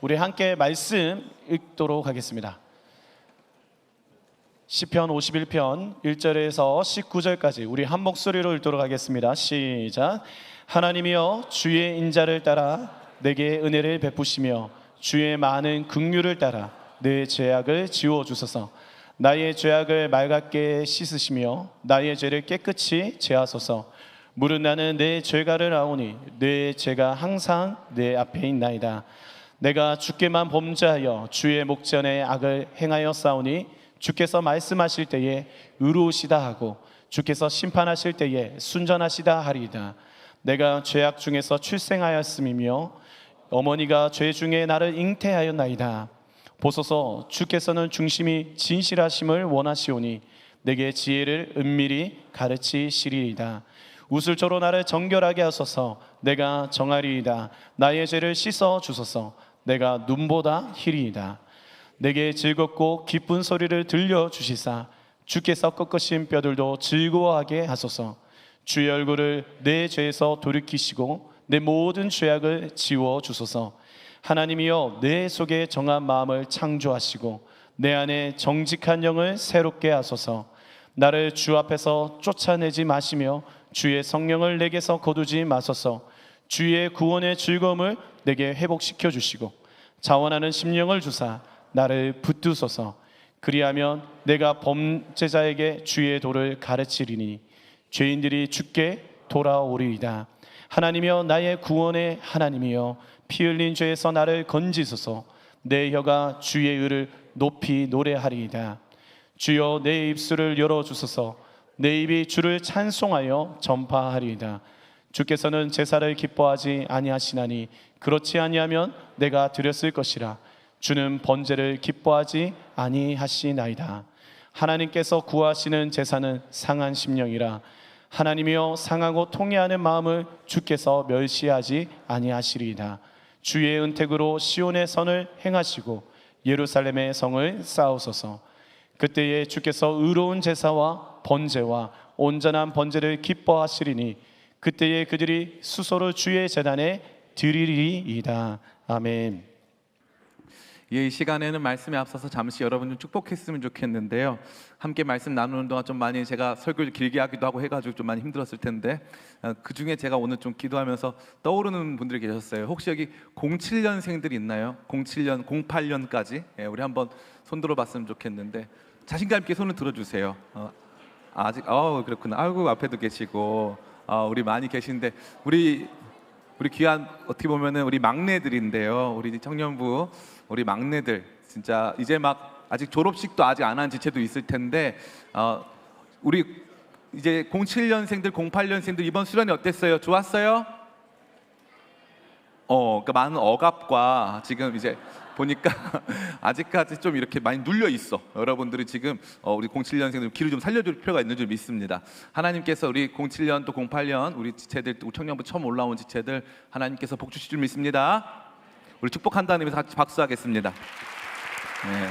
우리 함께 말씀 읽도록 하겠습니다. 시편 51편 1절에서 19절까지 우리 한 목소리로 읽도록 하겠습니다. 시작. 하나님이여 주의 인자를 따라 내게 은혜를 베푸시며 주의 많은 긍휼을 따라 내 죄악을 지워주소서. 나의 죄악을 맑게 씻으시며 나의 죄를 깨끗이 제하소서. 물은 나는 내 죄가를 아오니 내 죄가 항상 내 앞에 있나이다. 내가 주께만 범죄하여 주의 목전에 악을 행하여 싸우니 주께서 말씀하실 때에 의로우시다 하고 주께서 심판하실 때에 순전하시다 하리이다. 내가 죄악 중에서 출생하였음이며 어머니가 죄 중에 나를 잉태하였나이다. 보소서 주께서는 중심이 진실하심을 원하시오니 내게 지혜를 은밀히 가르치시리이다. 우슬초로 나를 정결하게 하소서. 내가 정하리이다. 나의 죄를 씻어 주소서. 내가 눈보다 희리이다. 내게 즐겁고 기쁜 소리를 들려주시사 주께서 꺾으신 뼈들도 즐거워하게 하소서. 주의 얼굴을 내 죄에서 돌이키시고 내 모든 죄악을 지워주소서. 하나님이여 내 속에 정한 마음을 창조하시고 내 안에 정직한 영을 새롭게 하소서. 나를 주 앞에서 쫓아내지 마시며 주의 성령을 내게서 거두지 마소서. 주의 구원의 즐거움을 내게 회복시켜 주시고 자원하는 심령을 주사 나를 붙드소서. 그리하면 내가 범죄자에게 주의 도를 가르치리니 죄인들이 주께 돌아오리이다. 하나님이여 나의 구원의 하나님이여 피 흘린 죄에서 나를 건지소서. 내 혀가 주의 의를 높이 노래하리이다. 주여 내 입술을 열어주소서. 내 입이 주를 찬송하여 전파하리이다. 주께서는 제사를 기뻐하지 아니하시나니 그렇지 아니하면 내가 드렸을 것이라. 주는 번제를 기뻐하지 아니하시나이다. 하나님께서 구하시는 제사는 상한 심령이라. 하나님이여 상하고 통회하는 마음을 주께서 멸시하지 아니하시리이다. 주의 은택으로 시온의 선을 행하시고 예루살렘의 성을 쌓으소서. 그때에 주께서 의로운 제사와 번제와 온전한 번제를 기뻐하시리니 그때에 그들이 수소를 주의 제단에 드리리이다. 아멘. 이 시간에는 말씀에 앞서서 잠시 여러분 좀 축복했으면 좋겠는데요. 함께 말씀 나누는 동안 좀 많이 제가 설교를 길게 하기도 하고 해가지고 좀 많이 힘들었을 텐데 그 중에 제가 오늘 좀 기도하면서 떠오르는 분들이 계셨어요. 혹시 여기 07년생들이 있나요? 07년, 08년까지 우리 한번 손 들어봤으면 좋겠는데 자신감 있게 손을 들어주세요. 아직 그렇구나. 아이고 앞에도 계시고 우리 많이 계신데 우리 귀한 어떻게 보면은 우리 막내들인데요. 우리 청년부 우리 막내들 진짜 이제 막 아직 졸업식도 아직 안 한 지체도 있을 텐데 우리 이제 07년생들 08년생들 이번 수련이 어땠어요? 좋았어요? 그러니까 많은 억압과 지금 이제 보니까 아직까지 좀 이렇게 많이 눌려 있어. 여러분들이 지금 우리 07년생들 길을 좀 살려줄 필요가 있는 줄 믿습니다. 하나님께서 우리 07년 또 08년 우리 지체들 또 청년부 처음 올라온 지체들 하나님께서 복 주실 줄 믿습니다. 우리 축복한다는 의미에서 같이 박수하겠습니다. 네.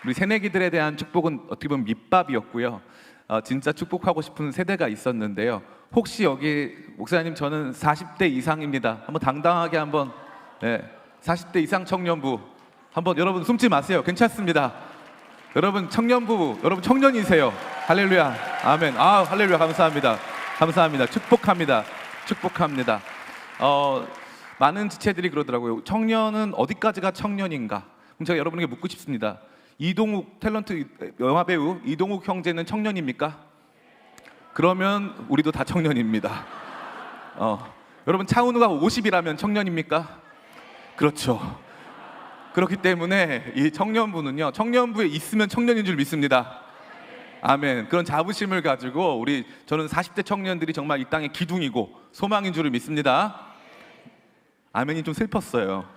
우리 새내기들에 대한 축복은 어떻게 보면 밑밥이었고요. 진짜 축복하고 싶은 세대가 있었는데요. 혹시 여기 목사님 저는 40대 이상입니다. 한번 당당하게 한번 40대 이상 청년부 한번 여러분 숨지 마세요. 괜찮습니다. 여러분 청년부 여러분 청년이세요. 할렐루야. 아멘. 할렐루야. 감사합니다. 감사합니다. 축복합니다. 많은 지체들이 그러더라고요. 청년은 어디까지가 청년인가? 그럼 제가 여러분에게 묻고 싶습니다. 이동욱 탤런트 영화배우 이동욱 형제는 청년입니까? 그러면 우리도 다 청년입니다. 여러분 차은우가 50이라면 청년입니까? 그렇죠. 그렇기 때문에 이 청년부는요, 청년부에 있으면 청년인 줄 믿습니다. 아멘. 그런 자부심을 가지고 저는 40대 청년들이 정말 이 땅의 기둥이고 소망인 줄을 믿습니다. 아멘이 좀 슬펐어요.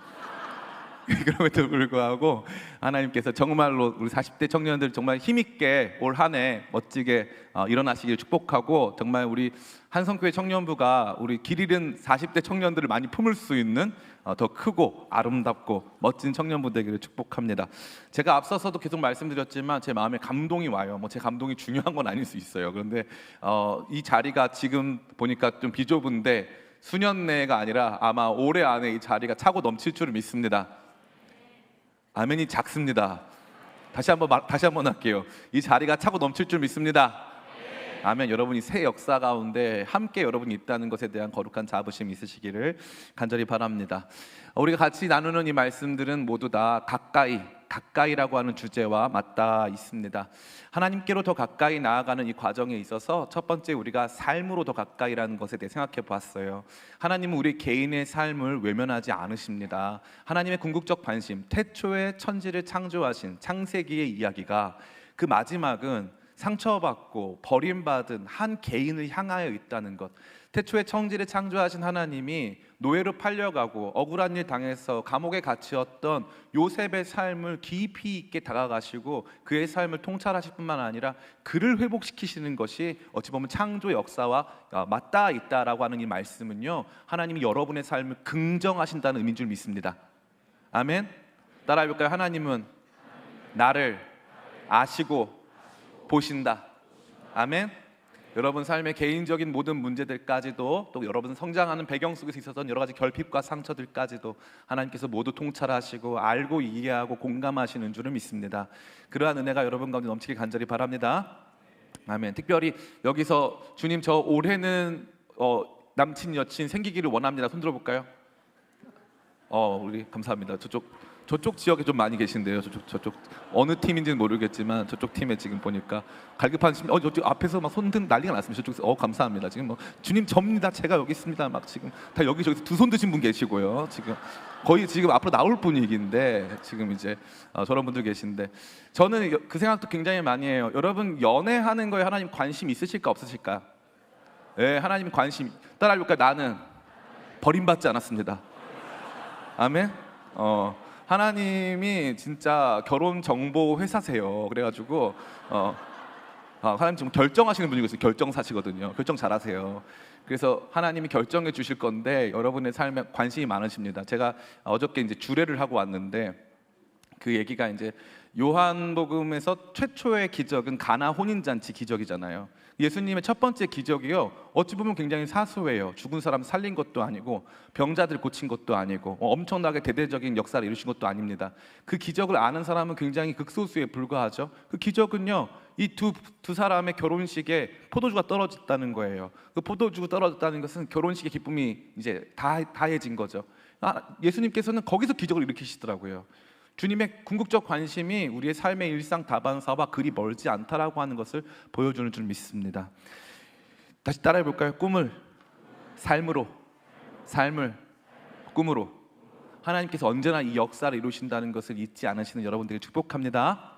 그럼에도 불구하고 하나님께서 정말로 우리 40대 청년들 정말 힘있게 올 한 해 멋지게 일어나시길 축복하고 정말 우리 한성교회 청년부가 우리 길 잃은 40대 청년들을 많이 품을 수 있는 더 크고 아름답고 멋진 청년부 되기를 축복합니다. 제가 앞서서도 계속 말씀드렸지만 제 마음에 감동이 와요. 제 감동이 중요한 건 아닐 수 있어요. 그런데 이 자리가 지금 보니까 좀 비좁은데 수년 내가 아니라 아마 올해 안에 이 자리가 차고 넘칠 줄을 믿습니다. 아멘이 작습니다. 다시 한번 할게요. 이 자리가 차고 넘칠 줄 믿습니다. 아멘. 여러분이 새 역사 가운데 함께 여러분이 있다는 것에 대한 거룩한 자부심이 있으시기를 간절히 바랍니다. 우리가 같이 나누는 이 말씀들은 모두 다 가까이라고 하는 주제와 맞닿아 있습니다. 하나님께로 더 가까이 나아가는 이 과정에 있어서 첫 번째 우리가 삶으로 더 가까이라는 것에 대해 생각해 보았어요. 하나님은 우리 개인의 삶을 외면하지 않으십니다. 하나님의 궁극적 관심, 태초에 천지를 창조하신 창세기의 이야기가 그 마지막은 상처받고 버림받은 한 개인을 향하여 있다는 것. 태초에 천지를 창조하신 하나님이 노예로 팔려가고 억울한 일 당해서 감옥에 갇혔던 요셉의 삶을 깊이 있게 다가가시고 그의 삶을 통찰하실 뿐만 아니라 그를 회복시키시는 것이 어찌 보면 창조 역사와 맞닿아 있다라고 하는 이 말씀은요, 하나님이 여러분의 삶을 긍정하신다는 의미인 줄 믿습니다. 아멘. 따라해볼까요? 하나님은 나를 아시고 보신다. 아멘. 여러분 삶의 개인적인 모든 문제들까지도, 또 여러분 성장하는 배경 속에서 있었던 여러 가지 결핍과 상처들까지도 하나님께서 모두 통찰하시고 알고 이해하고 공감하시는 줄을 믿습니다. 그러한 은혜가 여러분 가운데 넘치길 간절히 바랍니다. 아멘. 특별히 여기서 주님 저 올해는 남친 여친 생기기를 원합니다. 손 들어볼까요? 우리 감사합니다. 저쪽 지역에 좀 많이 계신데요. 저쪽 어느 팀인지는 모르겠지만 저쪽 팀에 지금 보니까 갈급한 저쪽 앞에서 막 손든 난리가 났습니다. 저쪽에서 감사합니다. 지금 뭐 주님 접니다. 제가 여기 있습니다. 막 지금 다 여기저기서 두 손 드신 분 계시고요. 지금 거의 지금 앞으로 나올 분위기인데 지금 이제 저런 분들 계신데 저는 그 생각도 굉장히 많이 해요. 여러분 연애하는 거에 하나님 관심 있으실까 없으실까? 네, 하나님 관심. 따라해볼까요? 나는 버림받지 않았습니다. 아멘. 하나님이 진짜 결혼 정보 회사세요. 그래가지고 하나님 지금 결정하시는 분이 있어요. 결정사시거든요. 결정 잘하세요. 그래서 하나님이 결정해 주실 건데 여러분의 삶에 관심이 많으십니다. 제가 어저께 이제 주례를 하고 왔는데 그 얘기가 이제 요한복음에서 최초의 기적은 가나 혼인잔치 기적이잖아요. 예수님의 첫 번째 기적이요, 어찌 보면 굉장히 사소해요. 죽은 사람 살린 것도 아니고 병자들 고친 것도 아니고 엄청나게 대대적인 역사를 이루신 것도 아닙니다. 그 기적을 아는 사람은 굉장히 극소수에 불과하죠. 그 기적은요, 이 두 사람의 결혼식에 포도주가 떨어졌다는 거예요. 그 포도주가 떨어졌다는 것은 결혼식의 기쁨이 이제 다해진 거죠. 예수님께서는 거기서 기적을 일으키시더라고요. 주님의 궁극적 관심이 우리의 삶의 일상 다반사와 그리 멀지 않다라고 하는 것을 보여주는 줄 믿습니다. 다시 따라해 볼까요? 꿈을 삶으로, 삶을 꿈으로. 하나님께서 언제나 이 역사를 이루신다는 것을 잊지 않으시는 여러분들을 축복합니다.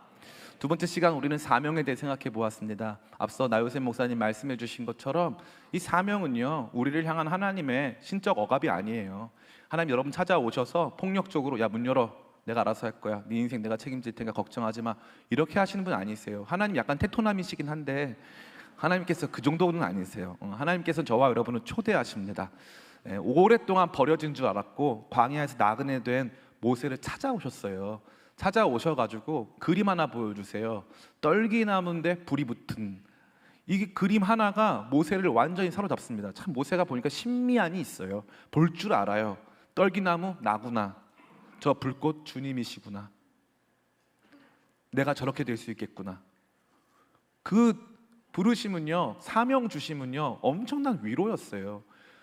두 번째 시간 우리는 사명에 대해 생각해 보았습니다. 앞서 나요셉 목사님 말씀해 주신 것처럼 이 사명은요, 우리를 향한 하나님의 신적 억압이 아니에요. 하나님 여러분 찾아오셔서 폭력적으로 야 문 열어, 내가 알아서 할 거야, 네 인생 내가 책임질 테니까 걱정하지 마, 이렇게 하시는 분 아니세요. 하나님 약간 테토남이시긴 한데 하나님께서 그 정도는 아니세요. 하나님께서는 저와 여러분을 초대하십니다. 오랫동안 버려진 줄 알았고 광야에서 나그네 된 모세를 찾아오셨어요. 찾아오셔가지고 그림 하나 보여주세요. 떨기나무인데 불이 붙은 이 그림 하나가 모세를 완전히 사로잡습니다. 참 모세가 보니까 신미안이 있어요. 볼 줄 알아요. 떨기나무 나구나, 저 불꽃 주님이시구나, 내가 저렇게 될 수 있겠구나. 그 부르심은요, 사명 주심은요, 엄청난 위로였어요.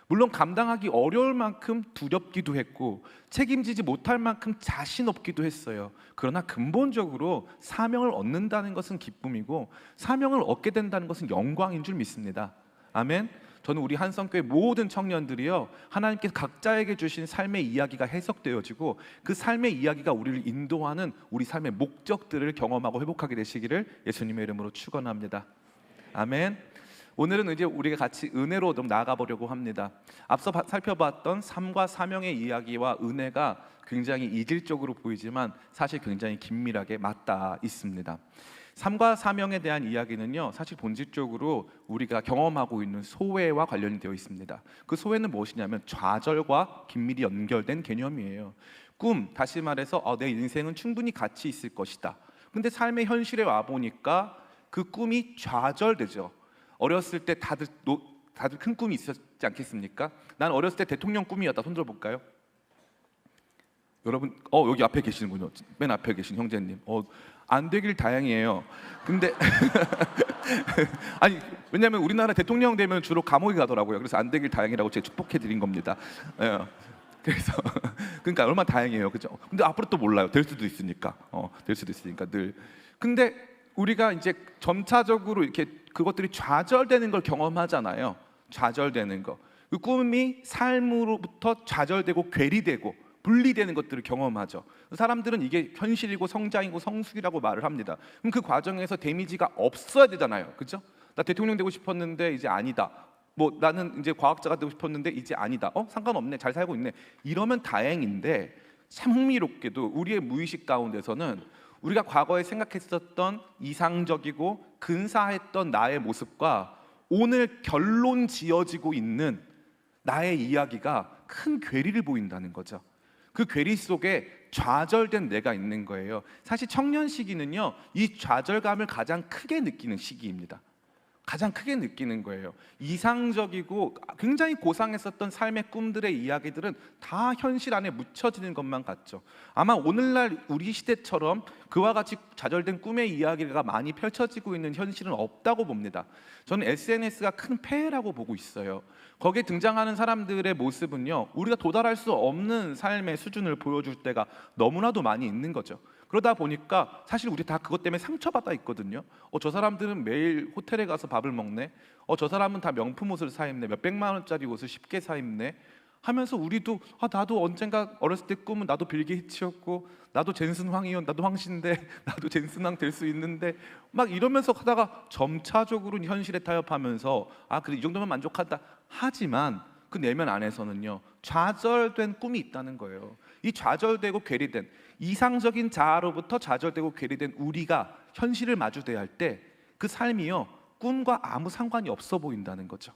물론 감당하기 어려울 만큼 두렵기도 했고 책임지지 못할 만큼 자신 없기도 했어요. 그러나 근본적으로 사명을 얻는다는 것은 기쁨이고 사명을 얻게 된다는 것은 영광인 줄 믿습니다. 아멘. 저는 우리 한성교회 모든 청년들이요, 하나님께서 각자에게 주신 삶의 이야기가 해석되어지고 그 삶의 이야기가 우리를 인도하는 우리 삶의 목적들을 경험하고 회복하게 되시기를 예수님의 이름으로 축원합니다. 아멘. 오늘은 이제 우리가 같이 은혜로 좀 나아가 보려고 합니다. 앞서 살펴봤던 삶과 사명의 이야기와 은혜가 굉장히 이질적으로 보이지만 사실 굉장히 긴밀하게 맞닿아 있습니다. 삶과 사명에 대한 이야기는요, 사실 본질적으로 우리가 경험하고 있는 소외와 관련이 되어 있습니다. 그 소외는 무엇이냐면 좌절과 긴밀히 연결된 개념이에요. 꿈, 다시 말해서 내 인생은 충분히 가치 있을 것이다. 근데 삶의 현실에 와 보니까 그 꿈이 좌절되죠. 어렸을 때 다들 다들 큰 꿈이 있었지 않겠습니까? 난 어렸을 때 대통령 꿈이었다. 손 들어볼까요? 여러분, 여기 앞에 계시는군요. 맨 앞에 계신 형제님. 안 되길 다행이에요. 근데 아니, 왜냐하면 우리나라 대통령 되면 주로 감옥에 가더라고요. 그래서 안 되길 다행이라고 제가 축복해 드린 겁니다. 예. 그래서 그러니까 얼마나 다행이에요, 그죠? 근데 앞으로 또 몰라요. 될 수도 있으니까, 될 수도 있으니까 늘. 근데 우리가 이제 점차적으로 이렇게 그것들이 좌절되는 걸 경험하잖아요. 좌절되는 거. 그 꿈이 삶으로부터 좌절되고 괴리되고 분리되는 것들을 경험하죠. 사람들은 이게 현실이고 성장이고 성숙이라고 말을 합니다. 그럼 그 과정에서 데미지가 없어야 되잖아요, 그렇죠? 나 대통령 되고 싶었는데 이제 아니다. 뭐 나는 이제 과학자가 되고 싶었는데 이제 아니다. 상관없네, 잘 살고 있네. 이러면 다행인데 참 흥미롭게도 우리의 무의식 가운데서는 우리가 과거에 생각했었던 이상적이고 근사했던 나의 모습과 오늘 결론 지어지고 있는 나의 이야기가 큰 괴리를 보인다는 거죠. 그 괴리 속에 좌절된 내가 있는 거예요. 사실 청년 시기는요, 이 좌절감을 가장 크게 느끼는 시기입니다. 가장 크게 느끼는 거예요. 이상적이고 굉장히 고상했었던 삶의 꿈들의 이야기들은 다 현실 안에 묻혀지는 것만 같죠. 아마 오늘날 우리 시대처럼 그와 같이 좌절된 꿈의 이야기가 많이 펼쳐지고 있는 현실은 없다고 봅니다. 저는 SNS가 큰 폐해라고 보고 있어요. 거기에 등장하는 사람들의 모습은요, 우리가 도달할 수 없는 삶의 수준을 보여줄 때가 너무나도 많이 있는 거죠. 그러다 보니까 사실 우리 다 그것 때문에 상처받아 있거든요. 저 사람들은 매일 호텔에 가서 밥을 먹네. 저 사람은 다 명품 옷을 사 입네. 몇 백만 원짜리 옷을 쉽게 사 입네. 하면서 우리도 나도 언젠가 어렸을 때 꿈은 나도 빌 게이츠였고 나도 젠슨 황이요. 나도 황신데 나도 젠슨 황 될 수 있는데 막 이러면서 하다가 점차적으로 현실에 타협하면서 그래 이 정도면 만족하다 하지만 그 내면 안에서는요, 좌절된 꿈이 있다는 거예요. 이 좌절되고 괴리된 이상적인 자아로부터 좌절되고 괴리된 우리가 현실을 마주대할 때 그 삶이요, 꿈과 아무 상관이 없어 보인다는 거죠.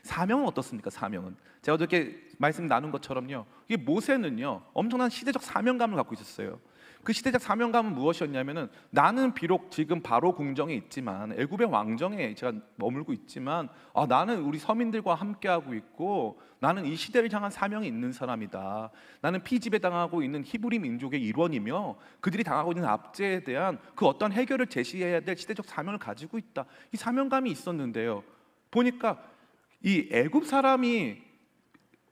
사명은 어떻습니까? 사명은 제가 어저께 말씀 나눈 것처럼요, 이 모세는요 엄청난 시대적 사명감을 갖고 있었어요. 그 시대적 사명감은 무엇이었냐면은 나는 비록 지금 바로 궁정에 있지만 애굽의 왕정에 제가 머물고 있지만 나는 우리 서민들과 함께하고 있고 나는 이 시대를 향한 사명이 있는 사람이다. 나는 피지배 당하고 있는 히브리 민족의 일원이며 그들이 당하고 있는 압제에 대한 그 어떤 해결을 제시해야 될 시대적 사명을 가지고 있다. 이 사명감이 있었는데요, 보니까 이 애굽 사람이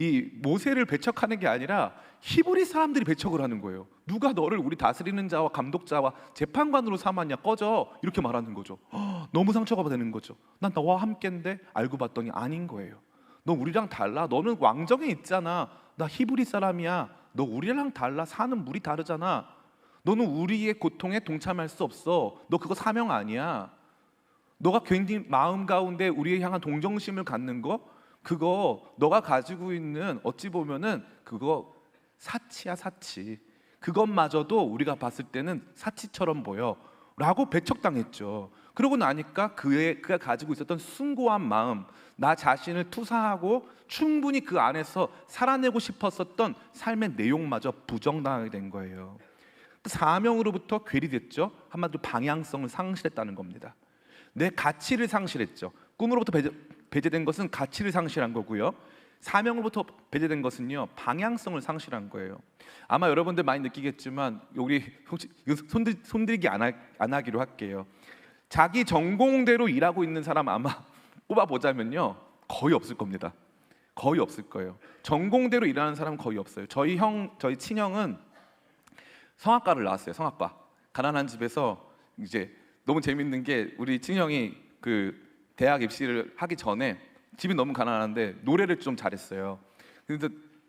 이 모세를 배척하는 게 아니라 히브리 사람들이 배척을 하는 거예요. 누가 너를 우리 다스리는 자와 감독자와 재판관으로 삼았냐, 꺼져, 이렇게 말하는 거죠. 너무 상처가 되는 거죠. 난 너와 함께인데 알고 봤더니 아닌 거예요. 너 우리랑 달라. 너는 왕정에 있잖아. 나 히브리 사람이야. 너 우리랑 달라. 사는 물이 다르잖아. 너는 우리의 고통에 동참할 수 없어. 너 그거 사명 아니야. 너가 괜히 마음 가운데 우리에 향한 동정심을 갖는 거, 그거 너가 가지고 있는 어찌 보면은 그거 사치야, 사치. 그것마저도 우리가 봤을 때는 사치처럼 보여 라고 배척당했죠. 그러고 나니까 그가 가지고 있었던 숭고한 마음, 나 자신을 투사하고 충분히 그 안에서 살아내고 싶었었던 삶의 내용마저 부정당하게 된 거예요. 사명으로부터 괴리됐죠. 한마디로 방향성을 상실했다는 겁니다. 내 가치를 상실했죠. 꿈으로부터 배제된 것은 가치를 상실한 거고요, 사명으로부터 배제된 것은요, 방향성을 상실한 거예요. 아마 여러분들 많이 느끼겠지만 우리 손들기 안 하기로 할게요. 자기 전공대로 일하고 있는 사람 아마 뽑아보자면요 거의 없을 겁니다. 거의 없을 거예요. 전공대로 일하는 사람은 거의 없어요. 저희 친형은 성악과를 나왔어요. 성악과. 가난한 집에서 이제 너무 재밌는 게 우리 친형이 그 대학 입시를 하기 전에 집이 너무 가난한데 노래를 좀 잘했어요. 그래서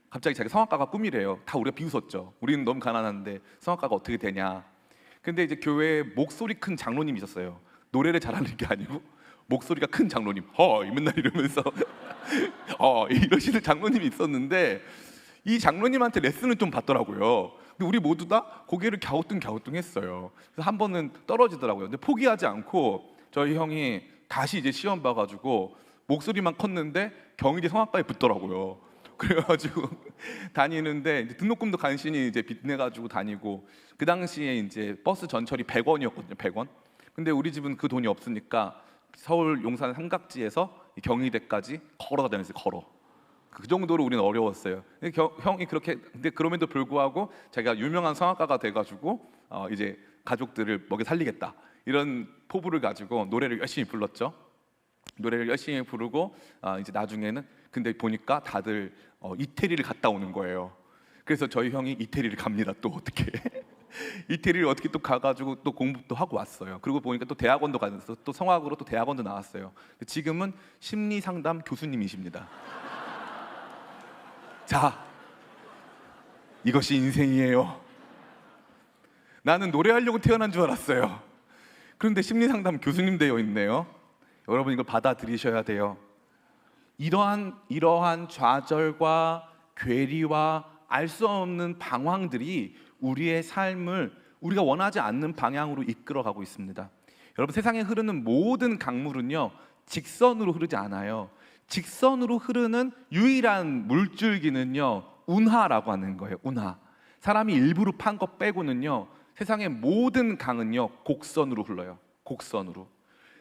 갑자기 자기 성악가가 꿈이래요. 다 우리가 비웃었죠. 우리는 너무 가난한데 성악가가 어떻게 되냐. 근데 이제 교회에 목소리 큰 장로님이 있었어요. 노래를 잘하는 게 아니고 목소리가 큰 장로님, 맨날 이러면서 이러시는 장로님이 있었는데 이 장로님한테 레슨을 좀 받더라고요. 근데 우리 모두 다 고개를 갸우뚱갸우뚱했어요. 그래서 한 번은 떨어지더라고요. 근데 포기하지 않고 저희 형이 다시 이제 시험 봐가지고 목소리만 컸는데 경희대 성악과에 붙더라고요. 그래가지고 다니는데 이제 등록금도 간신히 이제 빚내가지고 다니고, 그 당시에 이제 버스 전철이 100원이었거든요. 100원. 근데 우리 집은 그 돈이 없으니까 서울 용산 삼각지에서 경희대까지 걸어 다녔어요. 걸어. 그 정도로 우리는 어려웠어요. 근데 형이 그렇게 근데 그럼에도 불구하고 자기가 유명한 성악가가 돼가지고 이제 가족들을 먹여 살리겠다 이런 포부를 가지고 노래를 열심히 불렀죠. 노래를 열심히 부르고 이제 나중에는 근데 보니까 다들 이태리를 갔다 오는 거예요. 그래서 저희 형이 이태리를 갑니다. 또 어떻게 이태리를 어떻게 또 가가지고 또 공부도 하고 왔어요. 그리고 보니까 또 대학원도 가서 또 성악으로 또 대학원도 나왔어요. 지금은 심리 상담 교수님이십니다. 자, 이것이 인생이에요. 나는 노래하려고 태어난 줄 알았어요. 그런데 심리상담 교수님 되어 있네요. 여러분 이걸 받아들이셔야 돼요. 이러한 좌절과 괴리와 알 수 없는 방황들이 우리의 삶을 우리가 원하지 않는 방향으로 이끌어가고 있습니다. 여러분 세상에 흐르는 모든 강물은요 직선으로 흐르지 않아요. 직선으로 흐르는 유일한 물줄기는요 운하라고 하는 거예요. 운하. 사람이 일부러 판 것 빼고는요 세상의 모든 강은요 곡선으로 흘러요. 곡선으로.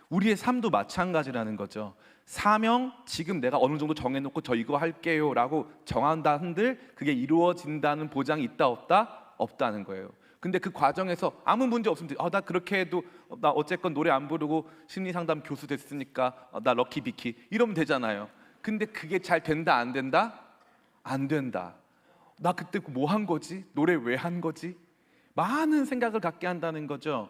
우리의 삶도 마찬가지라는 거죠. 사명, 지금 내가 어느 정도 정해놓고 저 이거 할게요 라고 정한다 한들 그게 이루어진다는 보장이 있다 없다? 없다는 거예요. 근데 그 과정에서 아무 문제 없으면 나 그렇게 해도 나 어쨌건 노래 안 부르고 심리상담 교수 됐으니까 나 럭키비키 이러면 되잖아요. 근데 그게 잘 된다 안 된다? 안 된다. 나 그때 뭐 한 거지? 노래 왜 한 거지? 많은 생각을 갖게 한다는 거죠.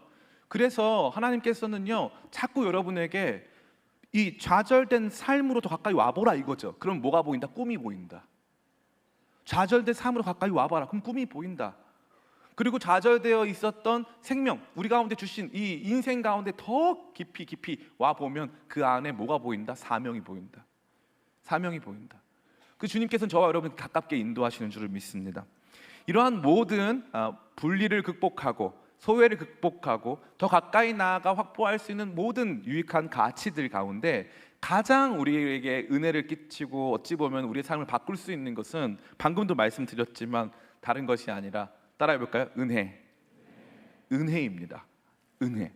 그래서 하나님께서는요 자꾸 여러분에게 이 좌절된 삶으로 더 가까이 와보라 이거죠. 그럼 뭐가 보인다? 꿈이 보인다. 좌절된 삶으로 가까이 와봐라. 그럼 꿈이 보인다. 그리고 좌절되어 있었던 생명, 우리 가운데 주신 이 인생 가운데 더 깊이 와보면 그 안에 뭐가 보인다? 사명이 보인다. 사명이 보인다. 그 주님께서는 저와 여러분 가깝게 인도하시는 줄을 믿습니다. 이러한 모든 분리를 극복하고 소외를 극복하고 더 가까이 나아가 확보할 수 있는 모든 유익한 가치들 가운데 가장 우리에게 은혜를 끼치고 어찌 보면 우리의 삶을 바꿀 수 있는 것은 방금도 말씀드렸지만 다른 것이 아니라 따라해 볼까요? 은혜. 은혜입니다. 은혜.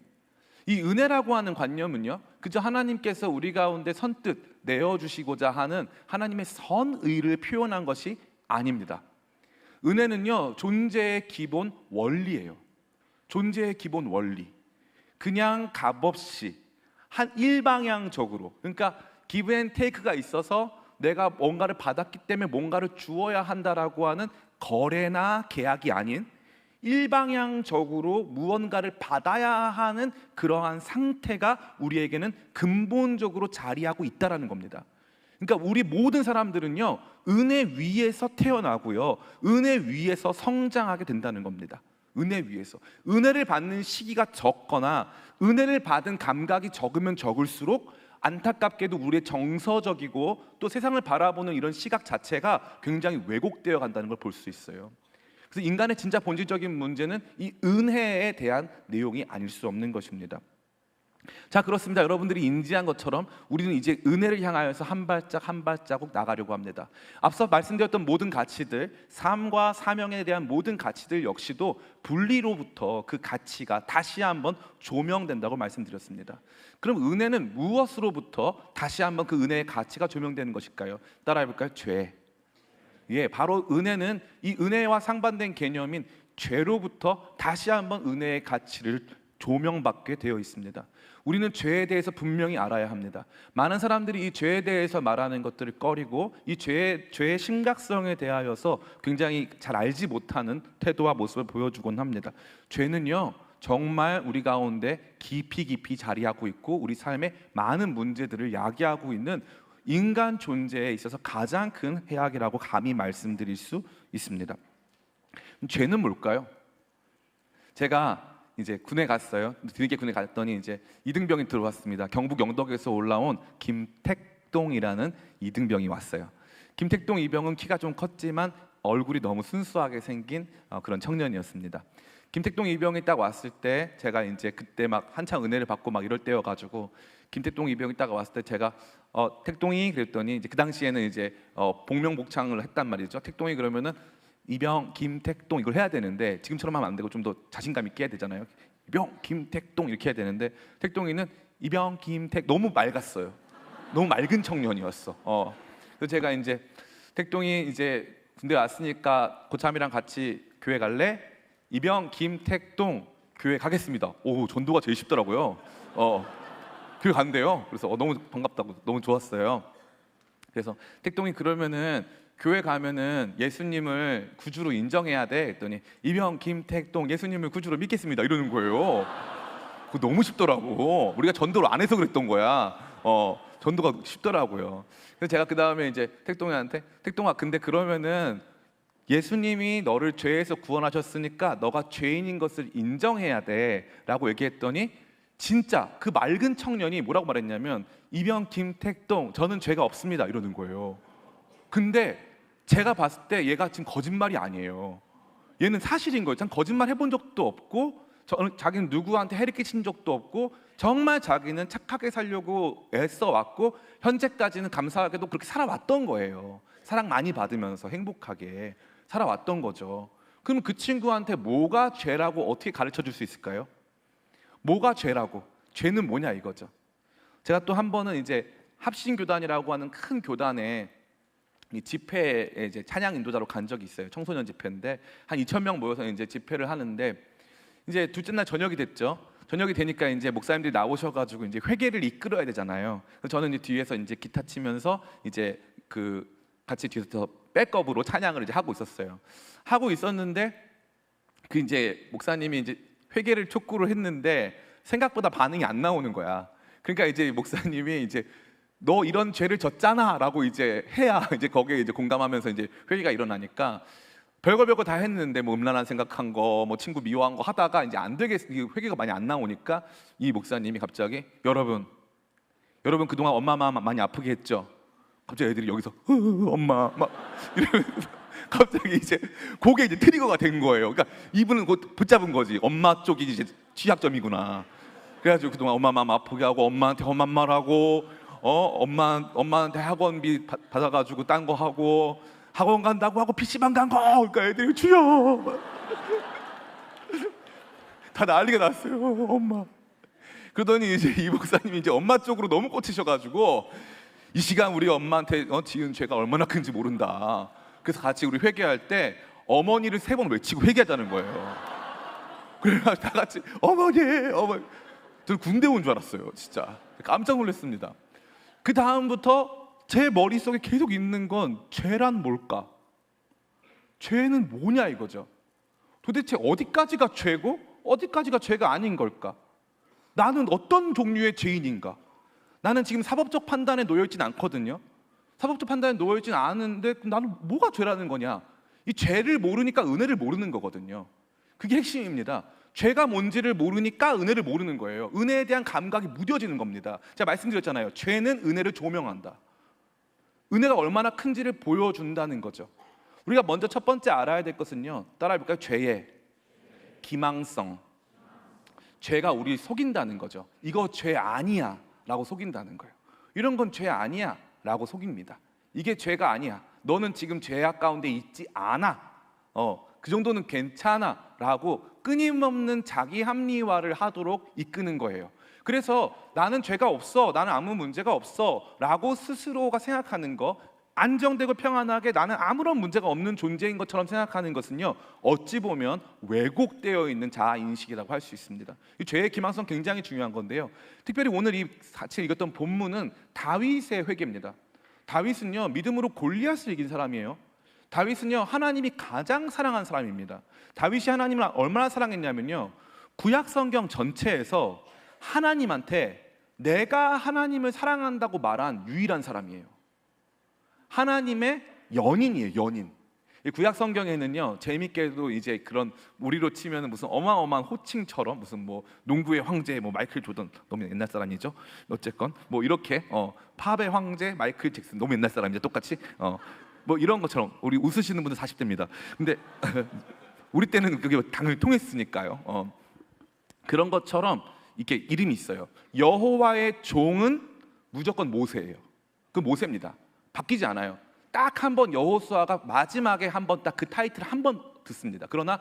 이 은혜라고 하는 관념은요 그저 하나님께서 우리 가운데 선뜻 내어주시고자 하는 하나님의 선의를 표현한 것이 아닙니다. 은혜는요 존재의 기본 원리예요. 존재의 기본 원리. 그냥 값없이 한 일방향적으로, 그러니까 기브 앤 테이크가 있어서 내가 뭔가를 받았기 때문에 뭔가를 주어야 한다라고 하는 거래나 계약이 아닌 일방향적으로 무언가를 받아야 하는 그러한 상태가 우리에게는 근본적으로 자리하고 있다라는 겁니다. 그러니까 우리 모든 사람들은요 은혜 위에서 태어나고요 은혜 위에서 성장하게 된다는 겁니다. 은혜 위에서. 은혜를 받는 시기가 적거나 은혜를 받은 감각이 적으면 적을수록 안타깝게도 우리의 정서적이고 또 세상을 바라보는 이런 시각 자체가 굉장히 왜곡되어 간다는 걸 볼 수 있어요. 그래서 인간의 진짜 본질적인 문제는 이 은혜에 대한 내용이 아닐 수 없는 것입니다. 자, 그렇습니다. 여러분들이 인지한 것처럼 우리는 이제 은혜를 향하여서 한 발짝 한 발자국 나가려고 합니다. 앞서 말씀드렸던 모든 가치들, 삶과 사명에 대한 모든 가치들 역시도 분리로부터 그 가치가 다시 한번 조명된다고 말씀드렸습니다. 그럼 은혜는 무엇으로부터 다시 한번 그 은혜의 가치가 조명되는 것일까요? 따라해 볼까요? 죄. 예, 바로 은혜는 이 은혜와 상반된 개념인 죄로부터 다시 한번 은혜의 가치를 조명받게 되어 있습니다. 우리는 죄에 대해서 분명히 알아야 합니다. 많은 사람들이 이 죄에 대해서 말하는 것들을 꺼리고 이 죄의 심각성에 대하여서 굉장히 잘 알지 못하는 태도와 모습을 보여주곤 합니다. 죄는요 정말 우리 가운데 깊이 자리하고 있고 우리 삶의 많은 문제들을 야기하고 있는 인간 존재에 있어서 가장 큰 해악이라고 감히 말씀드릴 수 있습니다. 죄는 뭘까요? 제가 이제 군에 갔어요. 뒤늦게 군에 갔더니 이제 이등병이 들어왔습니다. 경북 영덕에서 올라온 김택동이라는 이등병이 왔어요. 김택동 이병은 키가 좀 컸지만 얼굴이 너무 순수하게 생긴 그런 청년이었습니다. 김택동 이병이 딱 왔을 때 제가 이제 그때 막 한창 은혜를 받고 막 이럴 때여가지고 김택동 이병이 딱 왔을 때 제가 택동이 그랬더니 이제 그 당시에는 이제 복명복창을 했단 말이죠. 택동이 그러면은 이병 김택동 이걸 해야 되는데 지금처럼 하면 안 되고 좀 더 자신감 있게 해야 되잖아요. 이병 김택동 이렇게 해야 되는데 택동이는 이병 김택 너무 맑았어요. 너무 맑은 청년이었어. 그래서 제가 이제 택동이 이제 군대 왔으니까 고참이랑 같이 교회 갈래? 이병 김택동 교회 가겠습니다. 오, 전도가 제일 쉽더라고요. 교회 간대요. 그래서 너무 반갑다고, 너무 좋았어요. 그래서 택동이 그러면은 교회 가면은 예수님을 구주로 인정해야 돼. 했더니 이병 김택동 예수님을 구주로 믿겠습니다. 이러는 거예요. 그거 너무 쉽더라고. 우리가 전도를 안 해서 그랬던 거야. 전도가 쉽더라고요. 그래서 제가 그 다음에 이제 택동이한테 택동아, 근데 그러면은 예수님이 너를 죄에서 구원하셨으니까 너가 죄인인 것을 인정해야 돼라고 얘기했더니 진짜 그 맑은 청년이 뭐라고 말했냐면 이병 김택동 저는 죄가 없습니다 이러는 거예요. 근데 제가 봤을 때 얘가 지금 거짓말이 아니에요. 얘는 사실인 거예요. 참 거짓말 해본 적도 없고 자기는 누구한테 해를 끼친 적도 없고 정말 자기는 착하게 살려고 애써 왔고 현재까지는 감사하게도 그렇게 살아왔던 거예요. 사랑 많이 받으면서 행복하게 살아왔던 거죠. 그럼 그 친구한테 뭐가 죄라고 어떻게 가르쳐 줄 수 있을까요? 뭐가 죄라고? 죄는 뭐냐 이거죠. 제가 또 한 번은 이제 합신교단이라고 하는 큰 교단에 이 집회에 이제 찬양 인도자로 간 적이 있어요. 청소년 집회인데 한 2,000명 모여서 이제 집회를 하는데 이제 둘째 날 저녁이 됐죠. 저녁이 되니까 이제 목사님들이 나오셔가지고 이제 회개를 이끌어야 되잖아요. 그래서 저는 이제 뒤에서 이제 기타 치면서 이제 그 같이 뒤에서 백업으로 찬양을 이제 하고 있었어요. 하고 있었는데 그 이제 목사님이 이제 회개를 촉구를 했는데 생각보다 반응이 안 나오는 거야. 그러니까 이제 목사님이 이제 너 이런 죄를 졌잖아라고 이제 해야 이제 거기에 이제 공감하면서 이제 회개가 일어나니까 별거 다 했는데 뭐 음란한 생각한 거, 뭐 친구 미워한 거 하다가 이제 안 되게 회개가 많이 안 나오니까 이 목사님이 갑자기 여러분 그동안 엄마 많이 아프게 했죠. 갑자기 애들이 여기서 엄마 막 이러면서 갑자기 이제 그게 이제 트리거가 된 거예요. 그러니까 이분은 곧 붙잡은 거지. 엄마 쪽이 이제 취약점이구나. 그래가지고 그동안 엄마 마음 아프게 하고 엄마한테 험한 말하고 엄마한테 학원비 받아가지고 딴 거 하고 학원 간다고 하고 PC방 간 거. 그러니까 애들이 주여 다 난리가 났어요. 엄마. 그러더니 이제 이 목사님이 이제 엄마 쪽으로 너무 꽂히셔가지고 이 시간 우리 엄마한테 지은 죄가 얼마나 큰지 모른다. 그래서 같이 우리 회개할 때 어머니를 3번 외치고 회개하자는 거예요. 그래서 다 같이 어머니. 저는 군대 온 줄 알았어요. 진짜 깜짝 놀랐습니다. 그 다음부터 제 머릿속에 계속 있는 건 죄란 뭘까? 죄는 뭐냐 이거죠. 도대체 어디까지가 죄고 어디까지가 죄가 아닌 걸까? 나는 어떤 종류의 죄인인가? 나는 지금 사법적 판단에 놓여있진 않거든요. 사법적 판단에 놓여있진 않은데 나는 뭐가 죄라는 거냐? 이 죄를 모르니까 은혜를 모르는 거거든요. 그게 핵심입니다. 죄가 뭔지를 모르니까 은혜를 모르는 거예요. 은혜에 대한 감각이 무뎌지는 겁니다. 제가 말씀드렸잖아요. 죄는 은혜를 조명한다. 은혜가 얼마나 큰지를 보여준다는 거죠. 우리가 먼저 첫 번째 알아야 될 것은요, 따라해볼까요? 죄의 기망성. 죄가 우리 속인다는 거죠. 이거 죄 아니야 라고 속인다는 거예요. 이런 건 죄 아니야 라고 속입니다. 이게 죄가 아니야. 너는 지금 죄악 가운데 있지 않아. 그 정도는 괜찮아 라고 끊임없는 자기 합리화를 하도록 이끄는 거예요. 그래서 나는 죄가 없어, 나는 아무 문제가 없어 라고 스스로가 생각하는 거, 안정되고 평안하게 나는 아무런 문제가 없는 존재인 것처럼 생각하는 것은요, 어찌 보면 왜곡되어 있는 자아인식이라고 할 수 있습니다. 이 죄의 기망성 굉장히 중요한 건데요, 특별히 오늘 이 같이 읽었던 본문은 다윗의 회개입니다. 다윗은요, 믿음으로 골리앗을 이긴 사람이에요. 다윗은요, 하나님이 가장 사랑한 사람입니다. 다윗이 하나님을 얼마나 사랑했냐면요, 구약 성경 전체에서 하나님한테 내가 하나님을 사랑한다고 말한 유일한 사람이에요. 하나님의 연인이에요, 연인. 이 구약 성경에는요, 재밌게도 이제 그런 우리로 치면 무슨 어마어마한 호칭처럼 무슨 뭐 농구의 황제 뭐 마이클 조던, 너무 옛날 사람이죠. 어쨌건 뭐 이렇게 팝의 황제 마이클 잭슨, 너무 옛날 사람이죠. 똑같이 뭐 이런 것처럼, 우리 웃으시는 분들 40대입니다. 근데 우리 때는 그게 당연히 통했으니까요. 그런 것처럼 이렇게 이름이 있어요. 여호와의 종은 무조건 모세예요. 그 모세입니다. 바뀌지 않아요. 딱 한 번 여호수아가 마지막에 한 번 딱 그 타이틀을 한 번 듣습니다. 그러나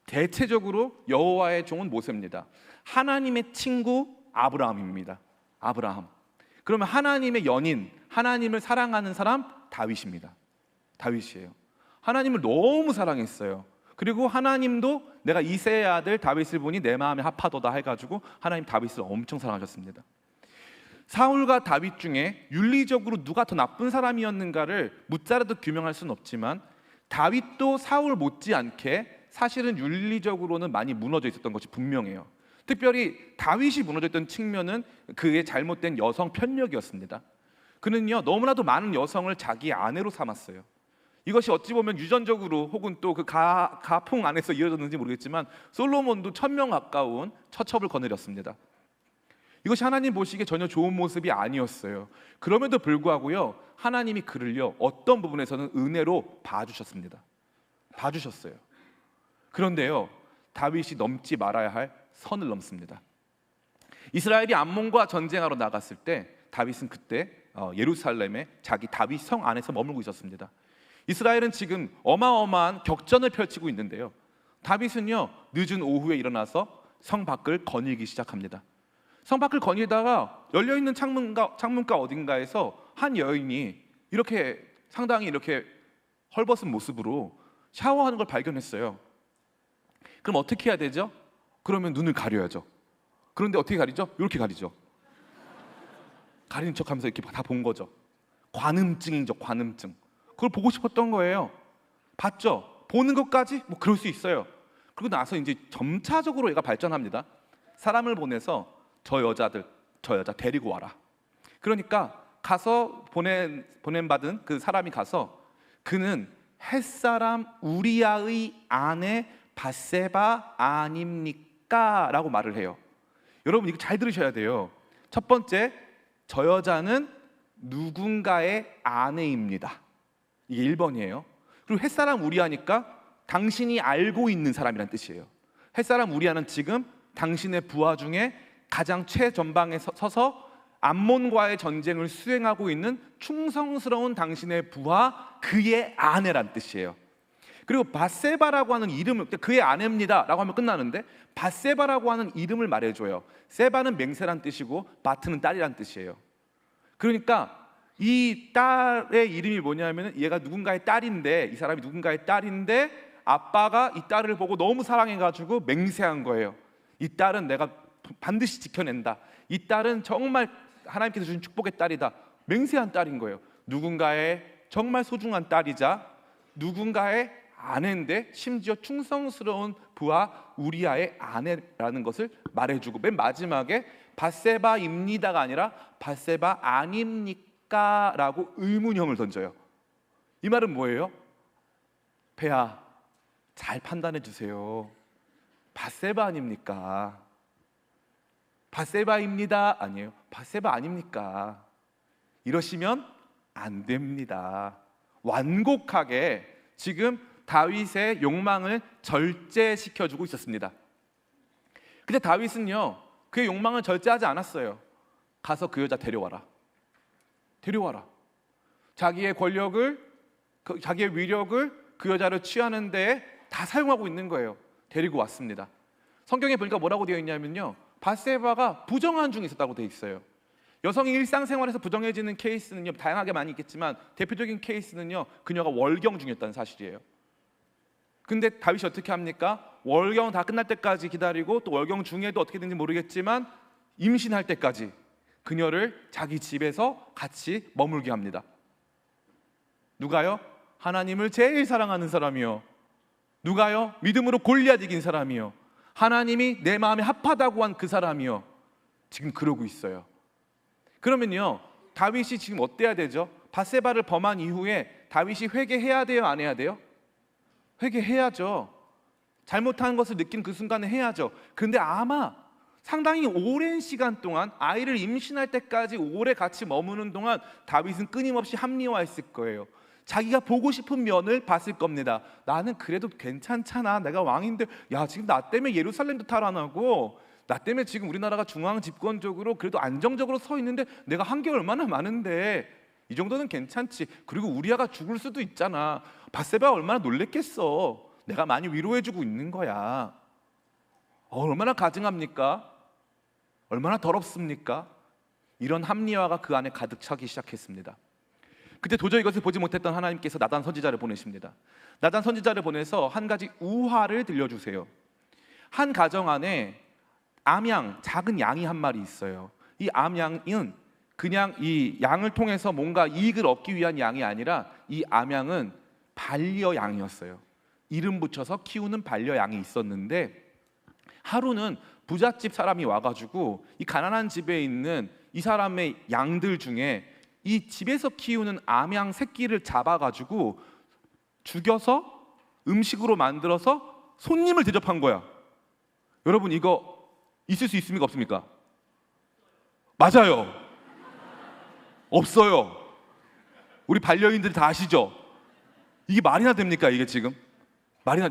대체적으로 여호와의 종은 모세입니다. 하나님의 친구 아브라함입니다. 아브라함. 그러면 하나님의 연인, 하나님을 사랑하는 사람 다윗입니다. 다윗이에요. 하나님을 너무 사랑했어요. 그리고 하나님도 내가 이새의 아들 다윗을 보니 내 마음에 합하도다 해가지고 하나님 다윗을 엄청 사랑하셨습니다. 사울과 다윗 중에 윤리적으로 누가 더 나쁜 사람이었는가를 묻자라도 규명할 수는 없지만 다윗도 사울 못지않게 사실은 윤리적으로는 많이 무너져 있었던 것이 분명해요. 특별히 다윗이 무너졌던 측면은 그의 잘못된 여성 편력이었습니다. 그는요 너무나도 많은 여성을 자기 아내로 삼았어요. 이것이 어찌 보면 유전적으로 혹은 또 그 가풍 안에서 이어졌는지 모르겠지만 솔로몬도 1000명 가까운 처첩을 거느렸습니다. 이것이 하나님 보시기에 전혀 좋은 모습이 아니었어요. 그럼에도 불구하고요 하나님이 그를요 어떤 부분에서는 은혜로 봐주셨습니다. 봐주셨어요. 그런데요 다윗이 넘지 말아야 할 선을 넘습니다. 이스라엘이 암몬과 전쟁하러 나갔을 때 다윗은 그때 예루살렘에 자기 다윗 성 안에서 머물고 있었습니다. 이스라엘은 지금 어마어마한 격전을 펼치고 있는데요 다윗은요 늦은 오후에 일어나서 성 밖을 거닐기 시작합니다. 성 밖을 거닐다가 열려있는 창문가 어딘가에서 한 여인이 이렇게 상당히 이렇게 헐벗은 모습으로 샤워하는 걸 발견했어요. 그럼 어떻게 해야 되죠? 그러면 눈을 가려야죠. 그런데 어떻게 가리죠? 이렇게 가리죠. 가리는 척하면서 이렇게 다 본 거죠. 관음증이죠, 관음증. 그걸 보고 싶었던 거예요. 봤죠? 보는 것까지 뭐 그럴 수 있어요. 그리고 나서 이제 점차적으로 얘가 발전합니다. 사람을 보내서 저 여자 데리고 와라. 그러니까 가서 보냄받은 그 사람이 가서 그는 햇사람 우리아의 아내 밧세바 아닙니까? 라고 말을 해요. 여러분 이거 잘 들으셔야 돼요. 첫 번째, 저 여자는 누군가의 아내입니다. 이게 1번이에요. 그리고 햇사람 우리아니까 당신이 알고 있는 사람이란 뜻이에요. 햇사람 우리아는 지금 당신의 부하 중에 가장 최전방에 서서 암몬과의 전쟁을 수행하고 있는 충성스러운 당신의 부하, 그의 아내란 뜻이에요. 그리고 밧세바라고 하는 이름을, 그의 아내입니다 라고 하면 끝나는데 밧세바라고 하는 이름을 말해줘요. 세바는 맹세란 뜻이고 바트는 딸이란 뜻이에요. 그러니까 이 딸의 이름이 뭐냐면 얘가 누군가의 딸인데, 이 사람이 누군가의 딸인데 아빠가 이 딸을 보고 너무 사랑해가지고 맹세한 거예요. 이 딸은 내가 반드시 지켜낸다. 이 딸은 정말 하나님께서 주신 축복의 딸이다. 맹세한 딸인 거예요. 누군가의 정말 소중한 딸이자 누군가의 아내인데 심지어 충성스러운 부하 우리아의 아내라는 것을 말해주고 맨 마지막에 밧세바입니다가 아니라 밧세바 아닙니까? 라고 의문형을 던져요. 이 말은 뭐예요? 폐하 잘 판단해 주세요. 밧세바 아닙니까? 밧세바입니다 아니에요. 밧세바 아닙니까? 이러시면 안 됩니다. 완곡하게 지금 다윗의 욕망을 절제시켜주고 있었습니다. 근데 다윗은요 그의 욕망을 절제하지 않았어요. 가서 그 여자 데려와라. 데려와라. 자기의 권력을, 자기의 위력을 그 여자를 취하는 데에 다 사용하고 있는 거예요. 데리고 왔습니다. 성경에 보니까 뭐라고 되어 있냐면요 밧세바가 부정한 중에 있었다고 되어 있어요. 여성이 일상생활에서 부정해지는 케이스는요 다양하게 많이 있겠지만 대표적인 케이스는요 그녀가 월경 중이었다는 사실이에요. 근데 다윗이 어떻게 합니까? 월경 다 끝날 때까지 기다리고 또 월경 중에도 어떻게 되는지 모르겠지만 임신할 때까지 그녀를 자기 집에서 같이 머물게 합니다. 누가요? 하나님을 제일 사랑하는 사람이요. 누가요? 믿음으로 골리앗 이긴 사람이요. 하나님이 내 마음에 합하다고 한 그 사람이요. 지금 그러고 있어요. 그러면요 다윗이 지금 어때야 되죠? 밧세바를 범한 이후에 다윗이 회개해야 돼요? 안 해야 돼요? 회개해야죠. 잘못한 것을 느낀 그 순간에 해야죠. 그런데 아마 상당히 오랜 시간 동안 아이를 임신할 때까지 오래 같이 머무는 동안 다윗은 끊임없이 합리화했을 거예요. 자기가 보고 싶은 면을 봤을 겁니다. 나는 그래도 괜찮잖아. 내가 왕인데 야 지금 나 때문에 예루살렘도 탈환하고 나 때문에 지금 우리나라가 중앙 집권적으로 그래도 안정적으로 서 있는데 내가 한 게 얼마나 많은데 이 정도는 괜찮지. 그리고 우리아가 죽을 수도 있잖아. 밧세바가 얼마나 놀랬겠어. 내가 많이 위로해주고 있는 거야. 얼마나 가증합니까? 얼마나 더럽습니까? 이런 합리화가 그 안에 가득 차기 시작했습니다. 그때 도저히 이것을 보지 못했던 하나님께서 나단 선지자를 보내십니다. 나단 선지자를 보내서 한 가지 우화를 들려주세요. 한 가정 안에 암양, 작은 양이 한 마리 있어요. 이 암양은 그냥 이 양을 통해서 뭔가 이익을 얻기 위한 양이 아니라 이 암양은 반려양이었어요. 이름 붙여서 키우는 반려양이 있었는데, 하루는 부잣집 사람이 와가지고 이 가난한 집에 있는 이 사람의 양들 중에 이 집에서 키우는 암양 새끼를 잡아가지고 죽여서 음식으로 만들어서 손님을 대접한 거야. 여러분, 이거 있을 수 있습니까, 없습니까? 맞아요. 없어요. 우리 반려인들이 다 아시죠? 이게 말이나 됩니까, 이게 지금?